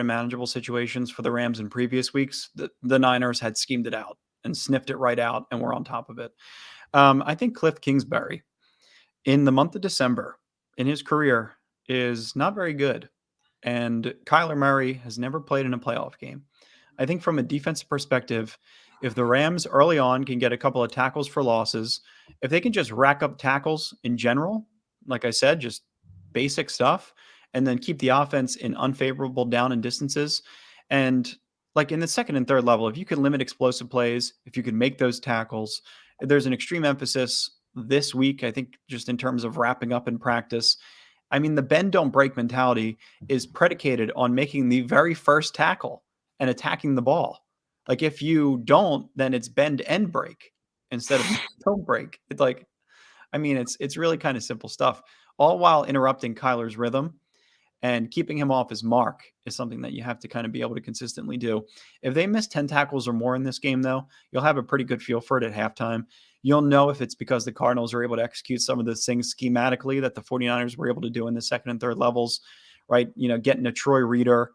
manageable situations for the Rams in previous weeks, the Niners had schemed it out and sniffed it right out, and were on top of it. I think Cliff Kingsbury, in the month of December, in his career, is not very good. And Kyler Murray has never played in a playoff game. I think from a defensive perspective, if the Rams early on can get a couple of tackles for losses, if they can just rack up tackles in general, like I said, just basic stuff, and then keep the offense in unfavorable down and distances. And like in the second and third level, if you can limit explosive plays, if you can make those tackles, there's an extreme emphasis this week, I think, just in terms of wrapping up in practice. I mean, the bend don't break mentality is predicated on making the very first tackle and attacking the ball. Like if you don't, then it's bend and break instead of don't break. It's like, I mean, it's really kind of simple stuff. all while interrupting Kyler's rhythm. And keeping him off his mark is something that you have to kind of be able to consistently do. If they miss 10 tackles or more in this game, though, you'll have a pretty good feel for it at halftime. You'll know if it's because the Cardinals are able to execute some of the things schematically that the 49ers were able to do in the second and third levels, right? Getting a Troy Reader,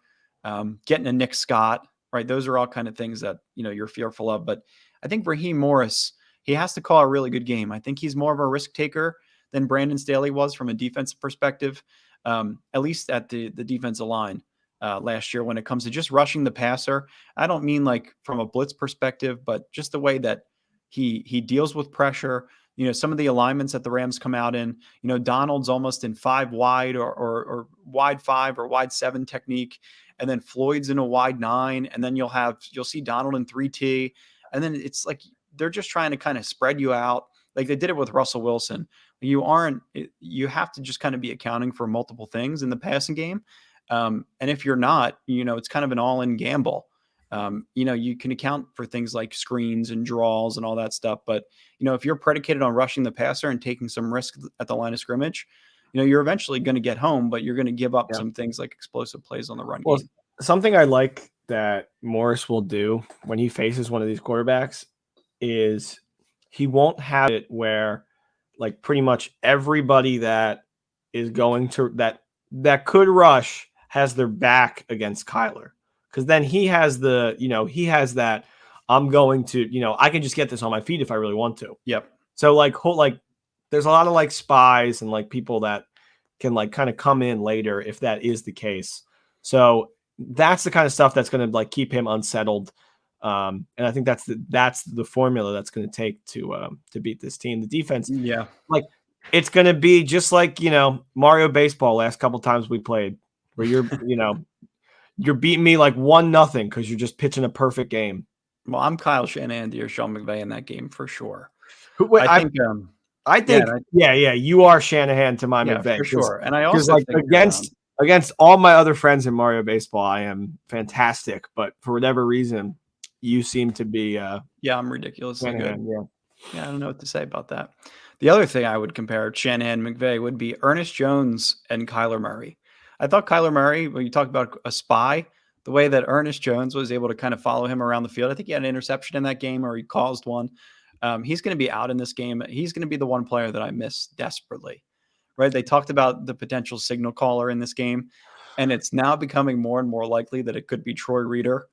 getting a Nick Scott, right? Those are all kind of things that, you're fearful of. But I think Raheem Morris, he has to call a really good game. I think he's more of a risk taker than Brandon Staley was from a defensive perspective. At least at the defensive line last year when it comes to just rushing the passer. I don't mean like from a blitz perspective, but just the way that he deals with pressure. Some of the alignments that the Rams come out in, Donald's almost in 5 wide or wide 5 or wide 7 technique. And then Floyd's in a wide 9. And then you'll see Donald in 3T. And then it's like they're just trying to kind of spread you out. Like they did it with Russell Wilson. You have to just kind of be accounting for multiple things in the passing game. And if you're not, it's kind of an all-in gamble. You can account for things like screens and draws and all that stuff. But, if you're predicated on rushing the passer and taking some risk at the line of scrimmage, you're eventually going to get home, but you're going to give up some things like explosive plays on the run game. Something I like that Morris will do when he faces one of these quarterbacks is he won't have it where like pretty much everybody that is going to that could rush has their back against Kyler. Because then he has that I'm going to, I can just get this on my feet if I really want to. Yep. So like there's a lot of like spies and like people that can like kind of come in later if that is the case. So that's the kind of stuff that's going to like keep him unsettled. And I think that's the formula that's going to take to beat this team. The defense, like it's going to be just like Mario Baseball last couple times we played, where you're beating me like 1-0 because you're just pitching a perfect game. Well, I'm Kyle Shanahan to your Sean McVay in that game for sure. I think you are Shanahan to my McVay for sure. And I also like think against all my other friends in Mario Baseball, I am fantastic, but for whatever reason, you seem to be I'm ridiculously good. Yeah, I don't know what to say about that. The other thing I would compare Shanahan and McVay would be Ernest Jones and Kyler Murray. I thought Kyler Murray, when you talk about a spy, the way that Ernest Jones was able to kind of follow him around the field, I think he had an interception in that game or he caused one. He's going to be out in this game. He's going to be the one player that I miss desperately, right? They talked about the potential signal caller in this game, and it's now becoming more and more likely that it could be Troy Reader.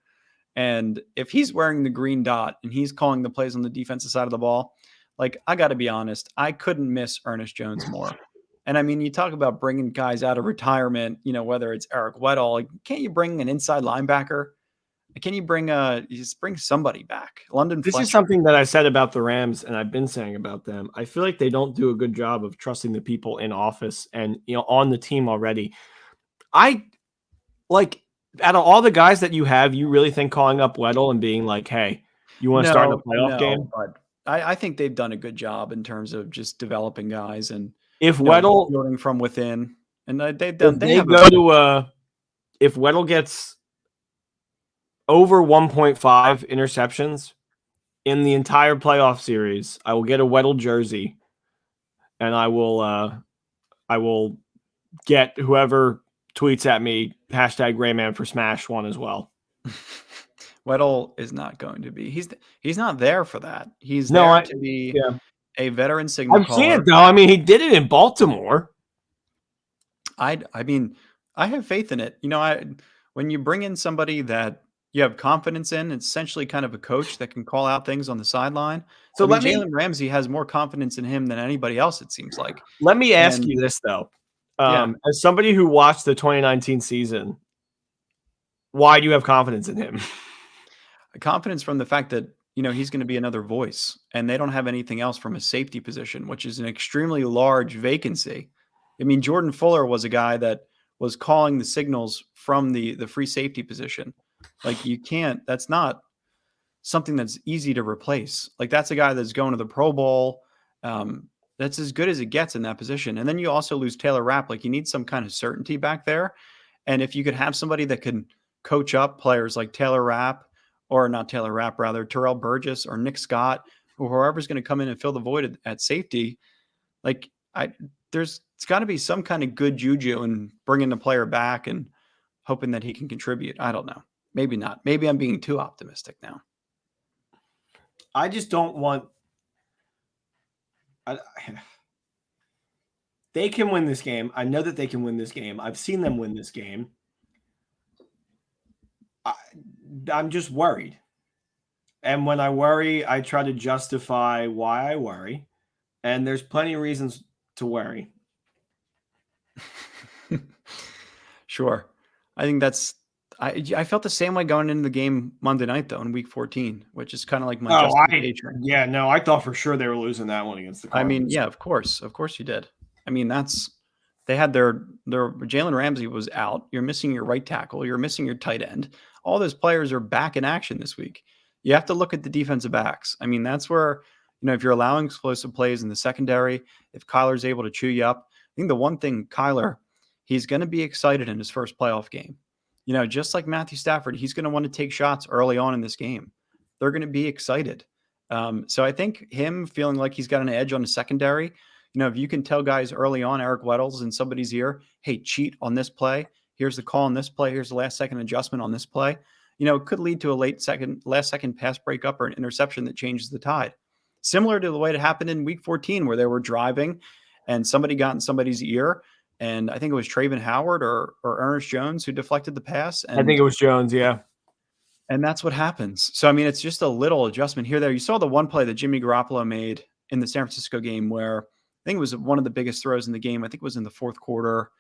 And if he's wearing the green dot and he's calling the plays on the defensive side of the ball, like I got to be honest, I couldn't miss Ernest Jones more. And I mean, you talk about bringing guys out of retirement, whether it's Eric Weddle, like, can't you bring an inside linebacker? Can you bring somebody back? London This Fletcher. is something that I said about the Rams, and I've been saying about them. I feel like they don't do a good job of trusting the people in office and on the team already. I like out of all the guys that you have, you really think calling up Weddle and being like, "Hey, you want to start in a playoff game?" But I think they've done a good job in terms of just developing guys and if Weddle building from within, and if Weddle gets over 1.5 interceptions in the entire playoff series, I will get a Weddle jersey, and I will get whoever tweets at me #Rayman for Smash one as well. Weddle is not going to be. He's not there for that. He's there to be a veteran signal caller. I've seen it though. I mean, he did it in Baltimore. I mean, I have faith in it. When you bring in somebody that you have confidence in, it's essentially kind of a coach that can call out things on the sideline. So Jalen Ramsey has more confidence in him than anybody else, it seems like. Let me ask you this though. As somebody who watched the 2019 season, why do you have confidence in him? Confidence from the fact that, he's going to be another voice, and they don't have anything else from a safety position, which is an extremely large vacancy. I mean, Jordan Fuller was a guy that was calling the signals from the free safety position. Like that's not something that's easy to replace. Like that's a guy that's going to the Pro Bowl. That's as good as it gets in that position. And then you also lose Taylor Rapp. Like you need some kind of certainty back there. And if you could have somebody that can coach up players like Terrell Burgess or Nick Scott, or whoever's going to come in and fill the void at safety, like it's got to be some kind of good juju and bringing the player back and hoping that he can contribute. I don't know. Maybe not. Maybe I'm being too optimistic now. I just don't want. They can win this game. I know that they can win this game. I've seen them win this game. I'm just worried. And when I worry, I try to justify why I worry. And there's plenty of reasons to worry. Sure. I think I felt the same way going into the game Monday night, though, in week 14, which is kind of like my justification. I thought for sure they were losing that one against the Cardinals. I mean, yeah, of course you did. I mean, they had their Jalen Ramsey was out. You're missing your right tackle. You're missing your tight end. All those players are back in action this week. You have to look at the defensive backs. I mean, that's where, if you're allowing explosive plays in the secondary, if Kyler's able to chew you up, I think the one thing, Kyler, he's going to be excited in his first playoff game. Just like Matthew Stafford, he's going to want to take shots early on in this game. They're going to be excited. So I think him feeling like he's got an edge on the secondary, if you can tell guys early on, Eric Weddle's in somebody's ear, hey, cheat on this play. Here's the call on this play. Here's the last second adjustment on this play. It could lead to a last second pass breakup or an interception that changes the tide. Similar to the way it happened in week 14, where they were driving and somebody got in somebody's ear. And I think it was Traven Howard or Ernest Jones who deflected the pass. And I think it was Jones, yeah. And that's what happens. So, I mean, it's just a little adjustment here, there. You saw the one play that Jimmy Garoppolo made in the San Francisco game where I think it was one of the biggest throws in the game. I think it was in the fourth quarter.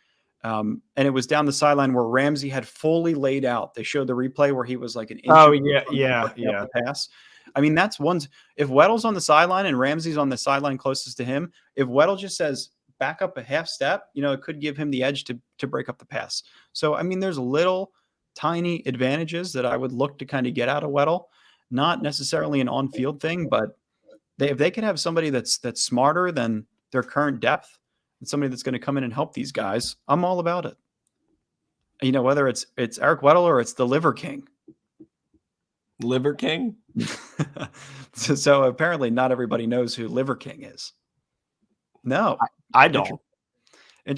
And it was down the sideline where Ramsey had fully laid out. They showed the replay where he was like an inch. Oh, yeah. The pass. I mean, that's one's – if Weddle's on the sideline and Ramsey's on the sideline closest to him, if Weddle just says back up a half step, it could give him the edge to break up the pass. So, I mean, there's little – tiny advantages that I would look to kind of get out of Weddle, not necessarily an on-field thing, but if they can have somebody that's smarter than their current depth and somebody that's going to come in and help these guys, I'm all about it. Whether it's Eric Weddle or it's the Liver King. Liver King? So apparently not everybody knows who Liver King is. No. I don't.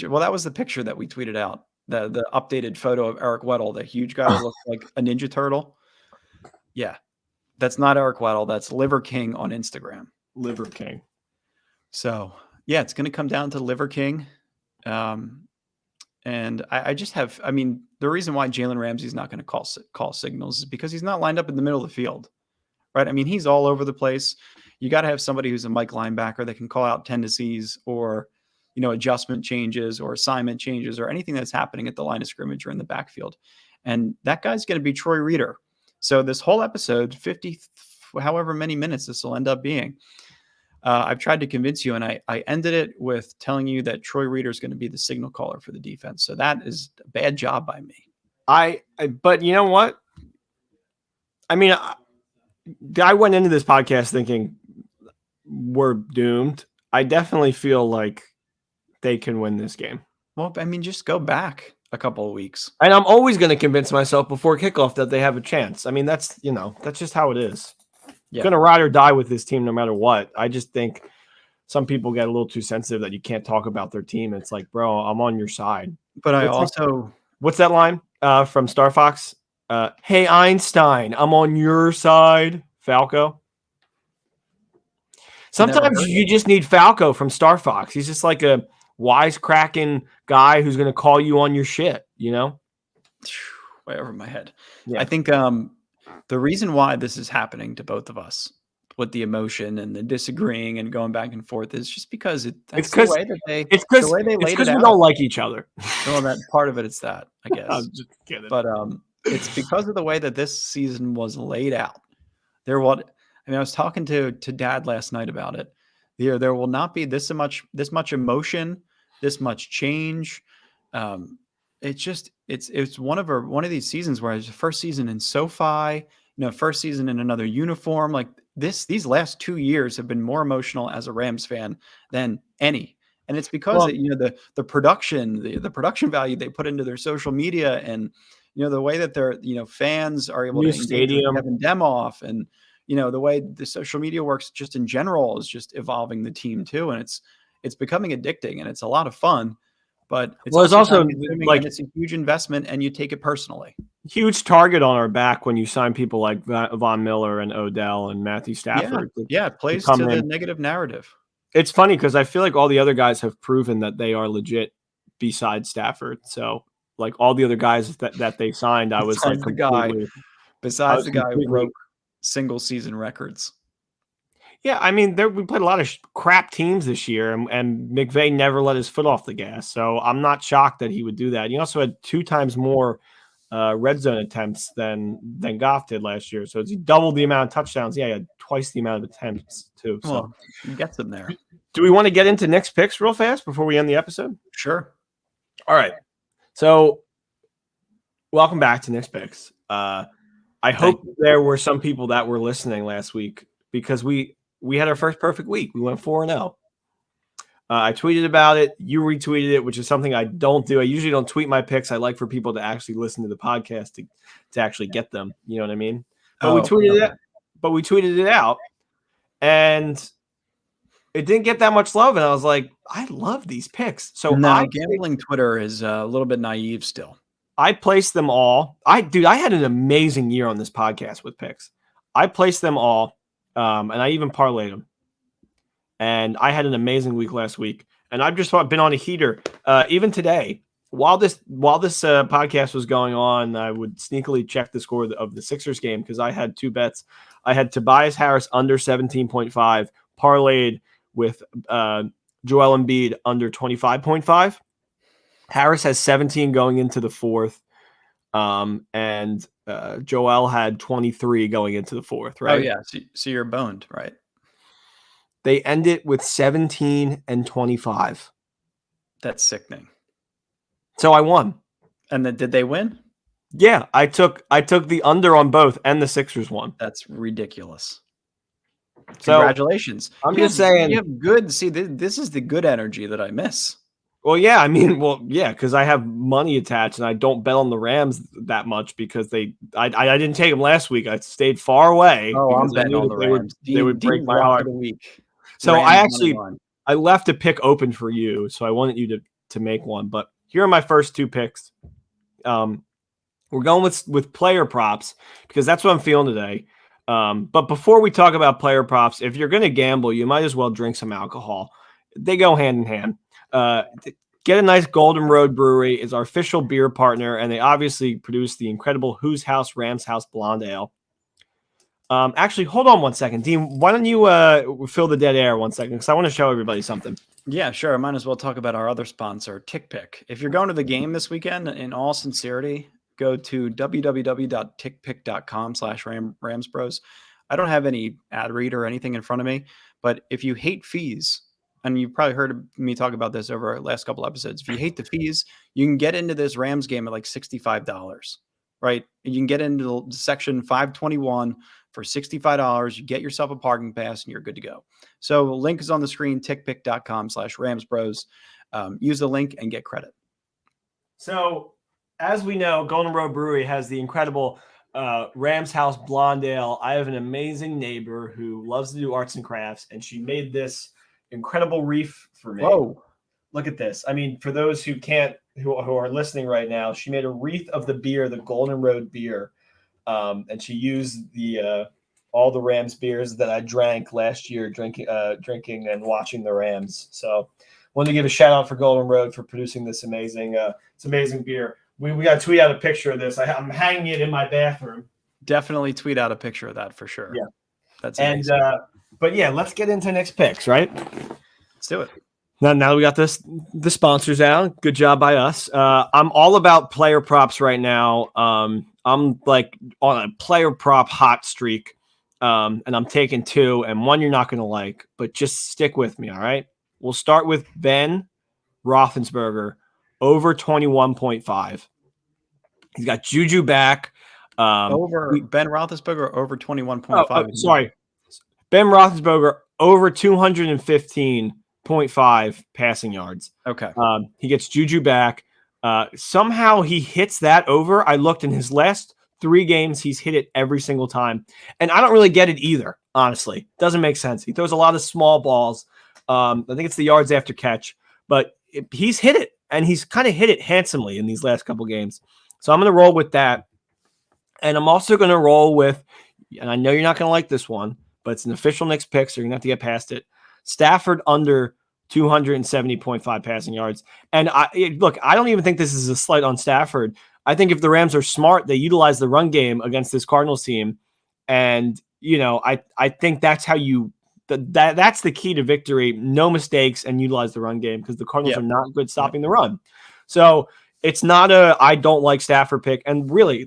Well, that was the picture that we tweeted out. The updated photo of Eric Weddle, the huge guy that looks like a Ninja Turtle. Yeah, that's not Eric Weddle. That's Liver King on Instagram. Liver King. So, yeah, it's going to come down to Liver King. And I just have – I mean, the reason why Jalen Ramsey is not going to call signals is because he's not lined up in the middle of the field, right? I mean, he's all over the place. You got to have somebody who's a Mike linebacker that can call out tendencies or – adjustment changes or assignment changes or anything that's happening at the line of scrimmage or in the backfield. And that guy's going to be Troy Reeder. So this whole episode, 50, however many minutes this will end up being, I've tried to convince you, and I ended it with telling you that Troy Reeder is going to be the signal caller for the defense. So that is a bad job by me. But you know what? I mean, I went into this podcast thinking we're doomed. I definitely feel like they can win this game. Well, I mean, just go back a couple of weeks. And I'm always going to convince myself before kickoff that they have a chance. I mean, that's just how it is. Yeah. Going to ride or die with this team no matter what. I just think some people get a little too sensitive that you can't talk about their team. It's like, bro, I'm on your side. But what's that line from Star Fox? Hey, Einstein, I'm on your side, Falco. Sometimes you just need Falco from Star Fox. He's just like a wisecracking guy who's going to call you on your shit, Way over my head. Yeah. I think the reason why this is happening to both of us with the emotion and the disagreeing and going back and forth is just because it's the way that they laid it out. We don't like each other. Well, that part of it's that, I guess. I'm just kidding. But it's because of the way that this season was laid out. I was talking to Dad last night about it. There will not be this much emotion, this much change. It's one of these seasons where it's the first season in SoFi, first season in another uniform. Like these last 2 years have been more emotional as a Rams fan than any. And it's because the production, the production value they put into their social media and the way that their fans are able to engage with Kevin Demoff and the way the social media works just in general is just evolving the team too. And it's becoming addicting and it's a lot of fun, but it's Well, it's also also time-consuming like and it's a huge investment and you take it personally. huge target on our back when you sign people like Von Miller and Odell and Matthew Stafford Yeah, it to plays come to the in. negative narrative. It's funny because I feel like all the other guys have proven that they are legit besides Stafford. So like all the other guys that they signed, I was like Besides the guy who completely. broke single season records. Yeah, I mean, we played a lot of crap teams this year, and McVay never let his foot off the gas. So I'm not shocked that he would do that. He also had 2 times more red zone attempts than Goff did last year. So he doubled the amount of touchdowns. Yeah, he had twice the amount of attempts too. So Well, he gets them there. do we want to get into Nick's picks real fast before we end the episode? Sure. All right. So welcome back to Nick's picks. I hope there were some people that were listening last week because we had our first perfect week. We went 4-0. I tweeted about it. You retweeted it, which is something I don't do. I usually don't tweet my picks. I like for people to actually listen to the podcast to actually get them. You know what I mean? But we tweeted it. But we tweeted it out, and it didn't get that much love. And I was like, I love these picks. So gambling Twitter is a little bit naive still. I placed them all. I had an amazing year on this podcast with picks. I placed them all, and I even parlayed them. And I had an amazing week last week. And I've just been on a heater. Even today, while this podcast was going on, I would sneakily check the score of the Sixers game because I had 2 bets. I had Tobias Harris under 17.5 parlayed with Joel Embiid under 25.5. Harris has 17 going into the fourth, and Joel had 23 going into the fourth, right? Oh, yeah. So you're boned, right? They end it with 17 and 25. That's sickening. So I won. And then did they win? Yeah, I took the under on both, and the Sixers won. That's ridiculous. So, congratulations. I'm just saying. You have good. See, this is the good energy that I miss. Well, yeah, I mean, because I have money attached, and I don't bet on the Rams that much because I didn't take them last week. I stayed far away. Oh, I'm betting on the Rams. They would break my heart. Of the week. So Rams I left a pick open for you, so I wanted you to make one. But here are my first 2 picks. We're going with player props because that's what I'm feeling today. But before we talk about player props, if you're going to gamble, you might as well drink some alcohol. They go hand in hand. Get a nice Golden Road Brewery is our official beer partner, and they obviously produce the incredible Whose House Rams House Blonde Ale. Actually, hold on one second. Dean, why don't you fill the dead air 1 second? Because I want to show everybody something. Yeah, sure. I might as well talk about our other sponsor, TickPick. If you're going to the game this weekend, in all sincerity, go to www.tickpick.com/RamsBros. I don't have any ad read or anything in front of me, but if you hate fees, and you've probably heard me talk about this over our last couple episodes, if you hate the fees, you can get into this Rams game at like $65, right? You can get into the section 521 for $65. You get yourself a parking pass and you're good to go. So the link is on the screen, tickpick.com/RamsBros. Use the link and get credit. So as we know, Golden Road Brewery has the incredible Rams House Blonde Ale. I have an amazing neighbor who loves to do arts and crafts, and she made this incredible wreath for me. Whoa. Look at this. I mean, for those who are listening right now, she made a wreath of the beer, the Golden Road beer. And she used all the Rams beers that I drank last year, drinking and watching the Rams. So wanted to give a shout out for Golden Road for producing this amazing beer. We got to tweet out a picture of this. I'm hanging it in my bathroom. Definitely tweet out a picture of that for sure. Yeah. That's amazing. And but yeah, let's get into next picks, right? Let's do it. Now we got the sponsors out. Good job by us. I'm all about player props right now. I'm like on a player prop hot streak. And I'm taking 2, and one you're not going to like, but just stick with me, all right? We'll start with Ben Rothensberger, over 21.5. He's got Juju back. Over Ben Roethlisberger, over 21.5. Sorry. Ben Roethlisberger, over 215.5 passing yards. Okay. He gets Juju back. Somehow he hits that over. I looked in his last 3 games, he's hit it every single time. And I don't really get it either, honestly. Doesn't make sense. He throws a lot of small balls. I think it's the yards after catch, but he's hit it, and he's kind of hit it handsomely in these last couple games. So I'm going to roll with that. And I'm also going to roll with, and I know you're not going to like this one, but it's an official Knicks pick, so you're going to have to get past it. Stafford under 270.5 passing yards. And look, I don't even think this is a slight on Stafford. I think if the Rams are smart, they utilize the run game against this Cardinals team. And, I think that's how that's the key to victory. No mistakes and utilize the run game, because the Cardinals are not good stopping the run. So it's not I don't like Stafford pick. And really,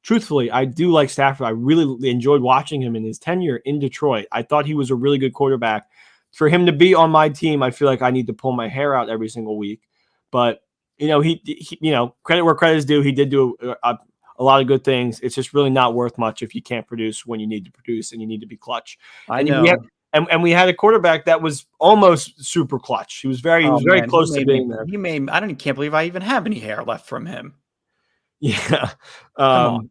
truthfully, I do like Stafford. I really enjoyed watching him in his tenure in Detroit. I thought he was a really good quarterback. For him to be on my team, I feel like I need to pull my hair out every single week. But, he credit where credit is due. He did do a lot of good things. It's just really not worth much if you can't produce when you need to produce and you need to be clutch. I know. And we had a quarterback that was almost super clutch. He was very close to being there. I can't believe I even have any hair left from him. Yeah. Come on.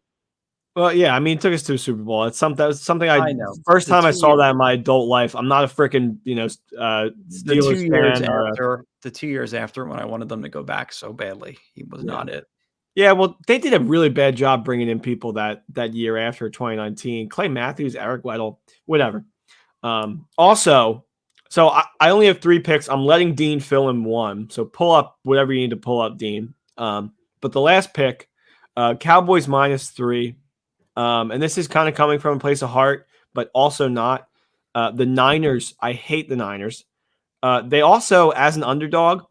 Well, yeah, I mean, it took us to a Super Bowl. It's something I know. First time I saw that in my adult life. I'm not a freaking, Steelers fan. The 2 years after, when I wanted them to go back so badly, he was not it. Yeah, well, they did a really bad job bringing in people that year after 2019. Clay Matthews, Eric Weddle, whatever. Also, so I only have 3 picks. I'm letting Dean fill in 1. So pull up whatever you need to pull up, Dean. But the last pick, Cowboys -3. And this is kind of coming from a place of heart, but also not. The Niners, I hate the Niners. They also, as an underdog,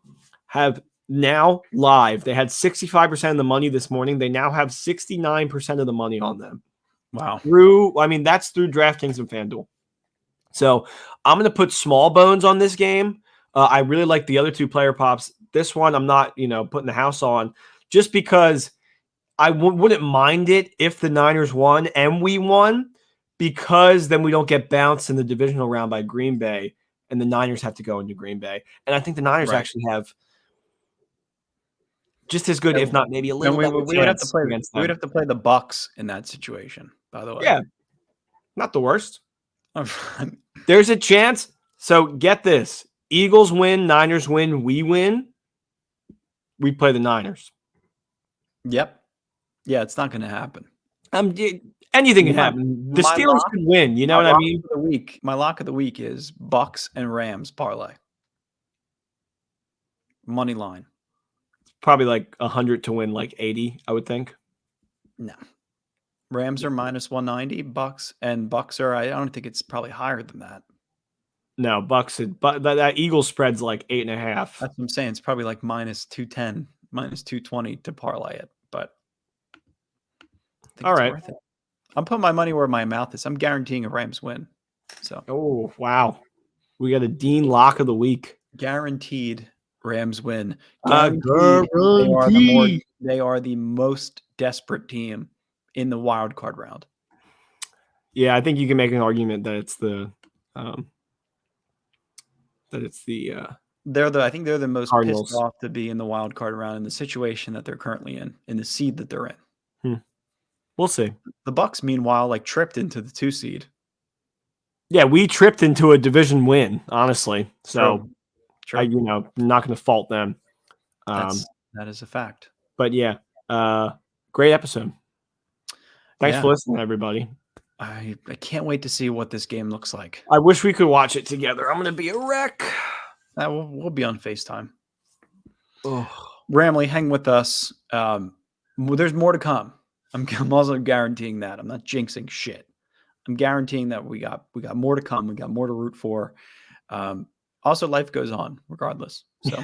have now live. They had 65% of the money this morning. They now have 69% of the money on them. Wow. That's through DraftKings and FanDuel. So I'm going to put small bones on this game. I really like the other 2 player pops. This one, I'm not, putting the house on, just because I wouldn't mind it if the Niners won and we won, because then we don't get bounced in the divisional round by Green Bay, and the Niners have to go into Green Bay. And I think the Niners actually have just as good, if not maybe a little better chance. We would have to play the Bucks in that situation, by the way. Yeah, not the worst. There's a chance. So get this. Eagles win, Niners win, we win. We play the Niners. Yep. Yeah, it's not going to happen. Anything can happen. The Steelers can win. You know what I mean? My lock of the week is Bucks and Rams parlay. Money line. Probably like 100 to win like 80, I would think. No. Rams are -190. Bucks are, I don't think it's probably higher than that. No, Bucks, but that Eagles spread's like 8.5. That's what I'm saying. It's probably like -210, -220 to parlay it. But all right, worth it. I'm putting my money where my mouth is. I'm guaranteeing a Rams win. So, oh wow, we got a Dean lock of the week. Guaranteed Rams win. Guaranteed. They are the most desperate team in the wild card round. Yeah, I think you can make an argument that it's the I think they're the most Cardinals. pissed off to be in the wild card round in the situation that they're currently in the seed that they're in. We'll see. The Bucks, meanwhile, tripped into the 2 seed. Yeah, we tripped into a division win, honestly. So, True. I'm not going to fault them. That is a fact. But yeah, great episode. Thanks for listening, everybody. I can't wait to see what this game looks like. I wish we could watch it together. I'm going to be a wreck. We'll be on FaceTime. Oh. Ramley, hang with us. There's more to come. I'm also guaranteeing that. I'm not jinxing shit. I'm guaranteeing that we got more to come. We got more to root for. Also, life goes on regardless. So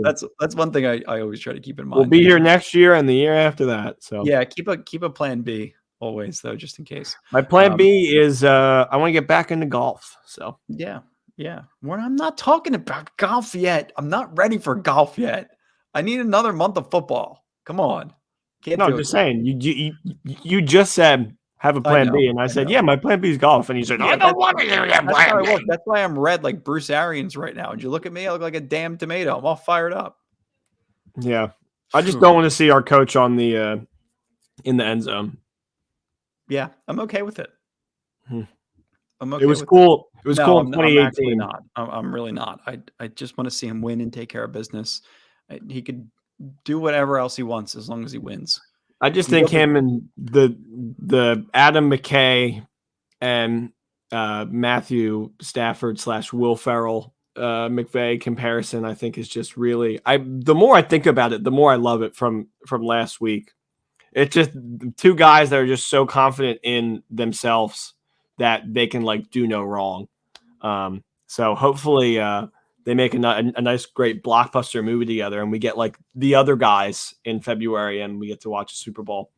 that's one thing I always try to keep in mind. We'll be here next year and the year after that. So yeah, keep a plan B always, though, just in case. My plan B is I want to get back into golf. So yeah. I'm not talking about golf yet. I'm not ready for golf yet. I need another month of football. Come on. I'm just saying. You just said have a plan B, and I said, yeah, my plan B is golf, and you said, I don't want to do that plan B. That's why I'm red like Bruce Arians right now. Did you look at me? I look like a damn tomato. I'm all fired up. Yeah, I just don't want to see our coach on the in the end zone. Yeah, I'm okay with it. I'm okay. It was cool. It It was No, cool in I'm actually 2018. not. I'm really not. I just want to see him win and take care of business. He could do whatever else he wants as long as he wins. I just You think go for him and the Adam McKay and Matthew Stafford / Will Ferrell McVay comparison, I think, is just really. The more I think about it, the more I love it from last week. It's just two guys that are just so confident in themselves that they can like do no wrong. So hopefully they make a nice, great blockbuster movie together, and we get like the other guys in February, and we get to watch a Super Bowl.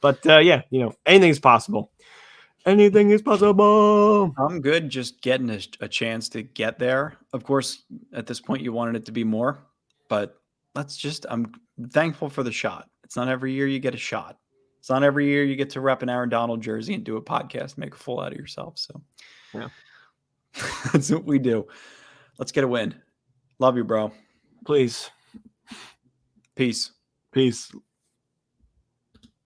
But yeah, anything's possible. Anything is possible. I'm good just getting a chance to get there. Of course, at this point, you wanted it to be more, but I'm thankful for the shot. It's not every year you get a shot. It's not every year you get to rep an Aaron Donald jersey and do a podcast, make a fool out of yourself. So Yeah. that's what we do. Let's get a win. Love you, bro. Please. Peace. Peace.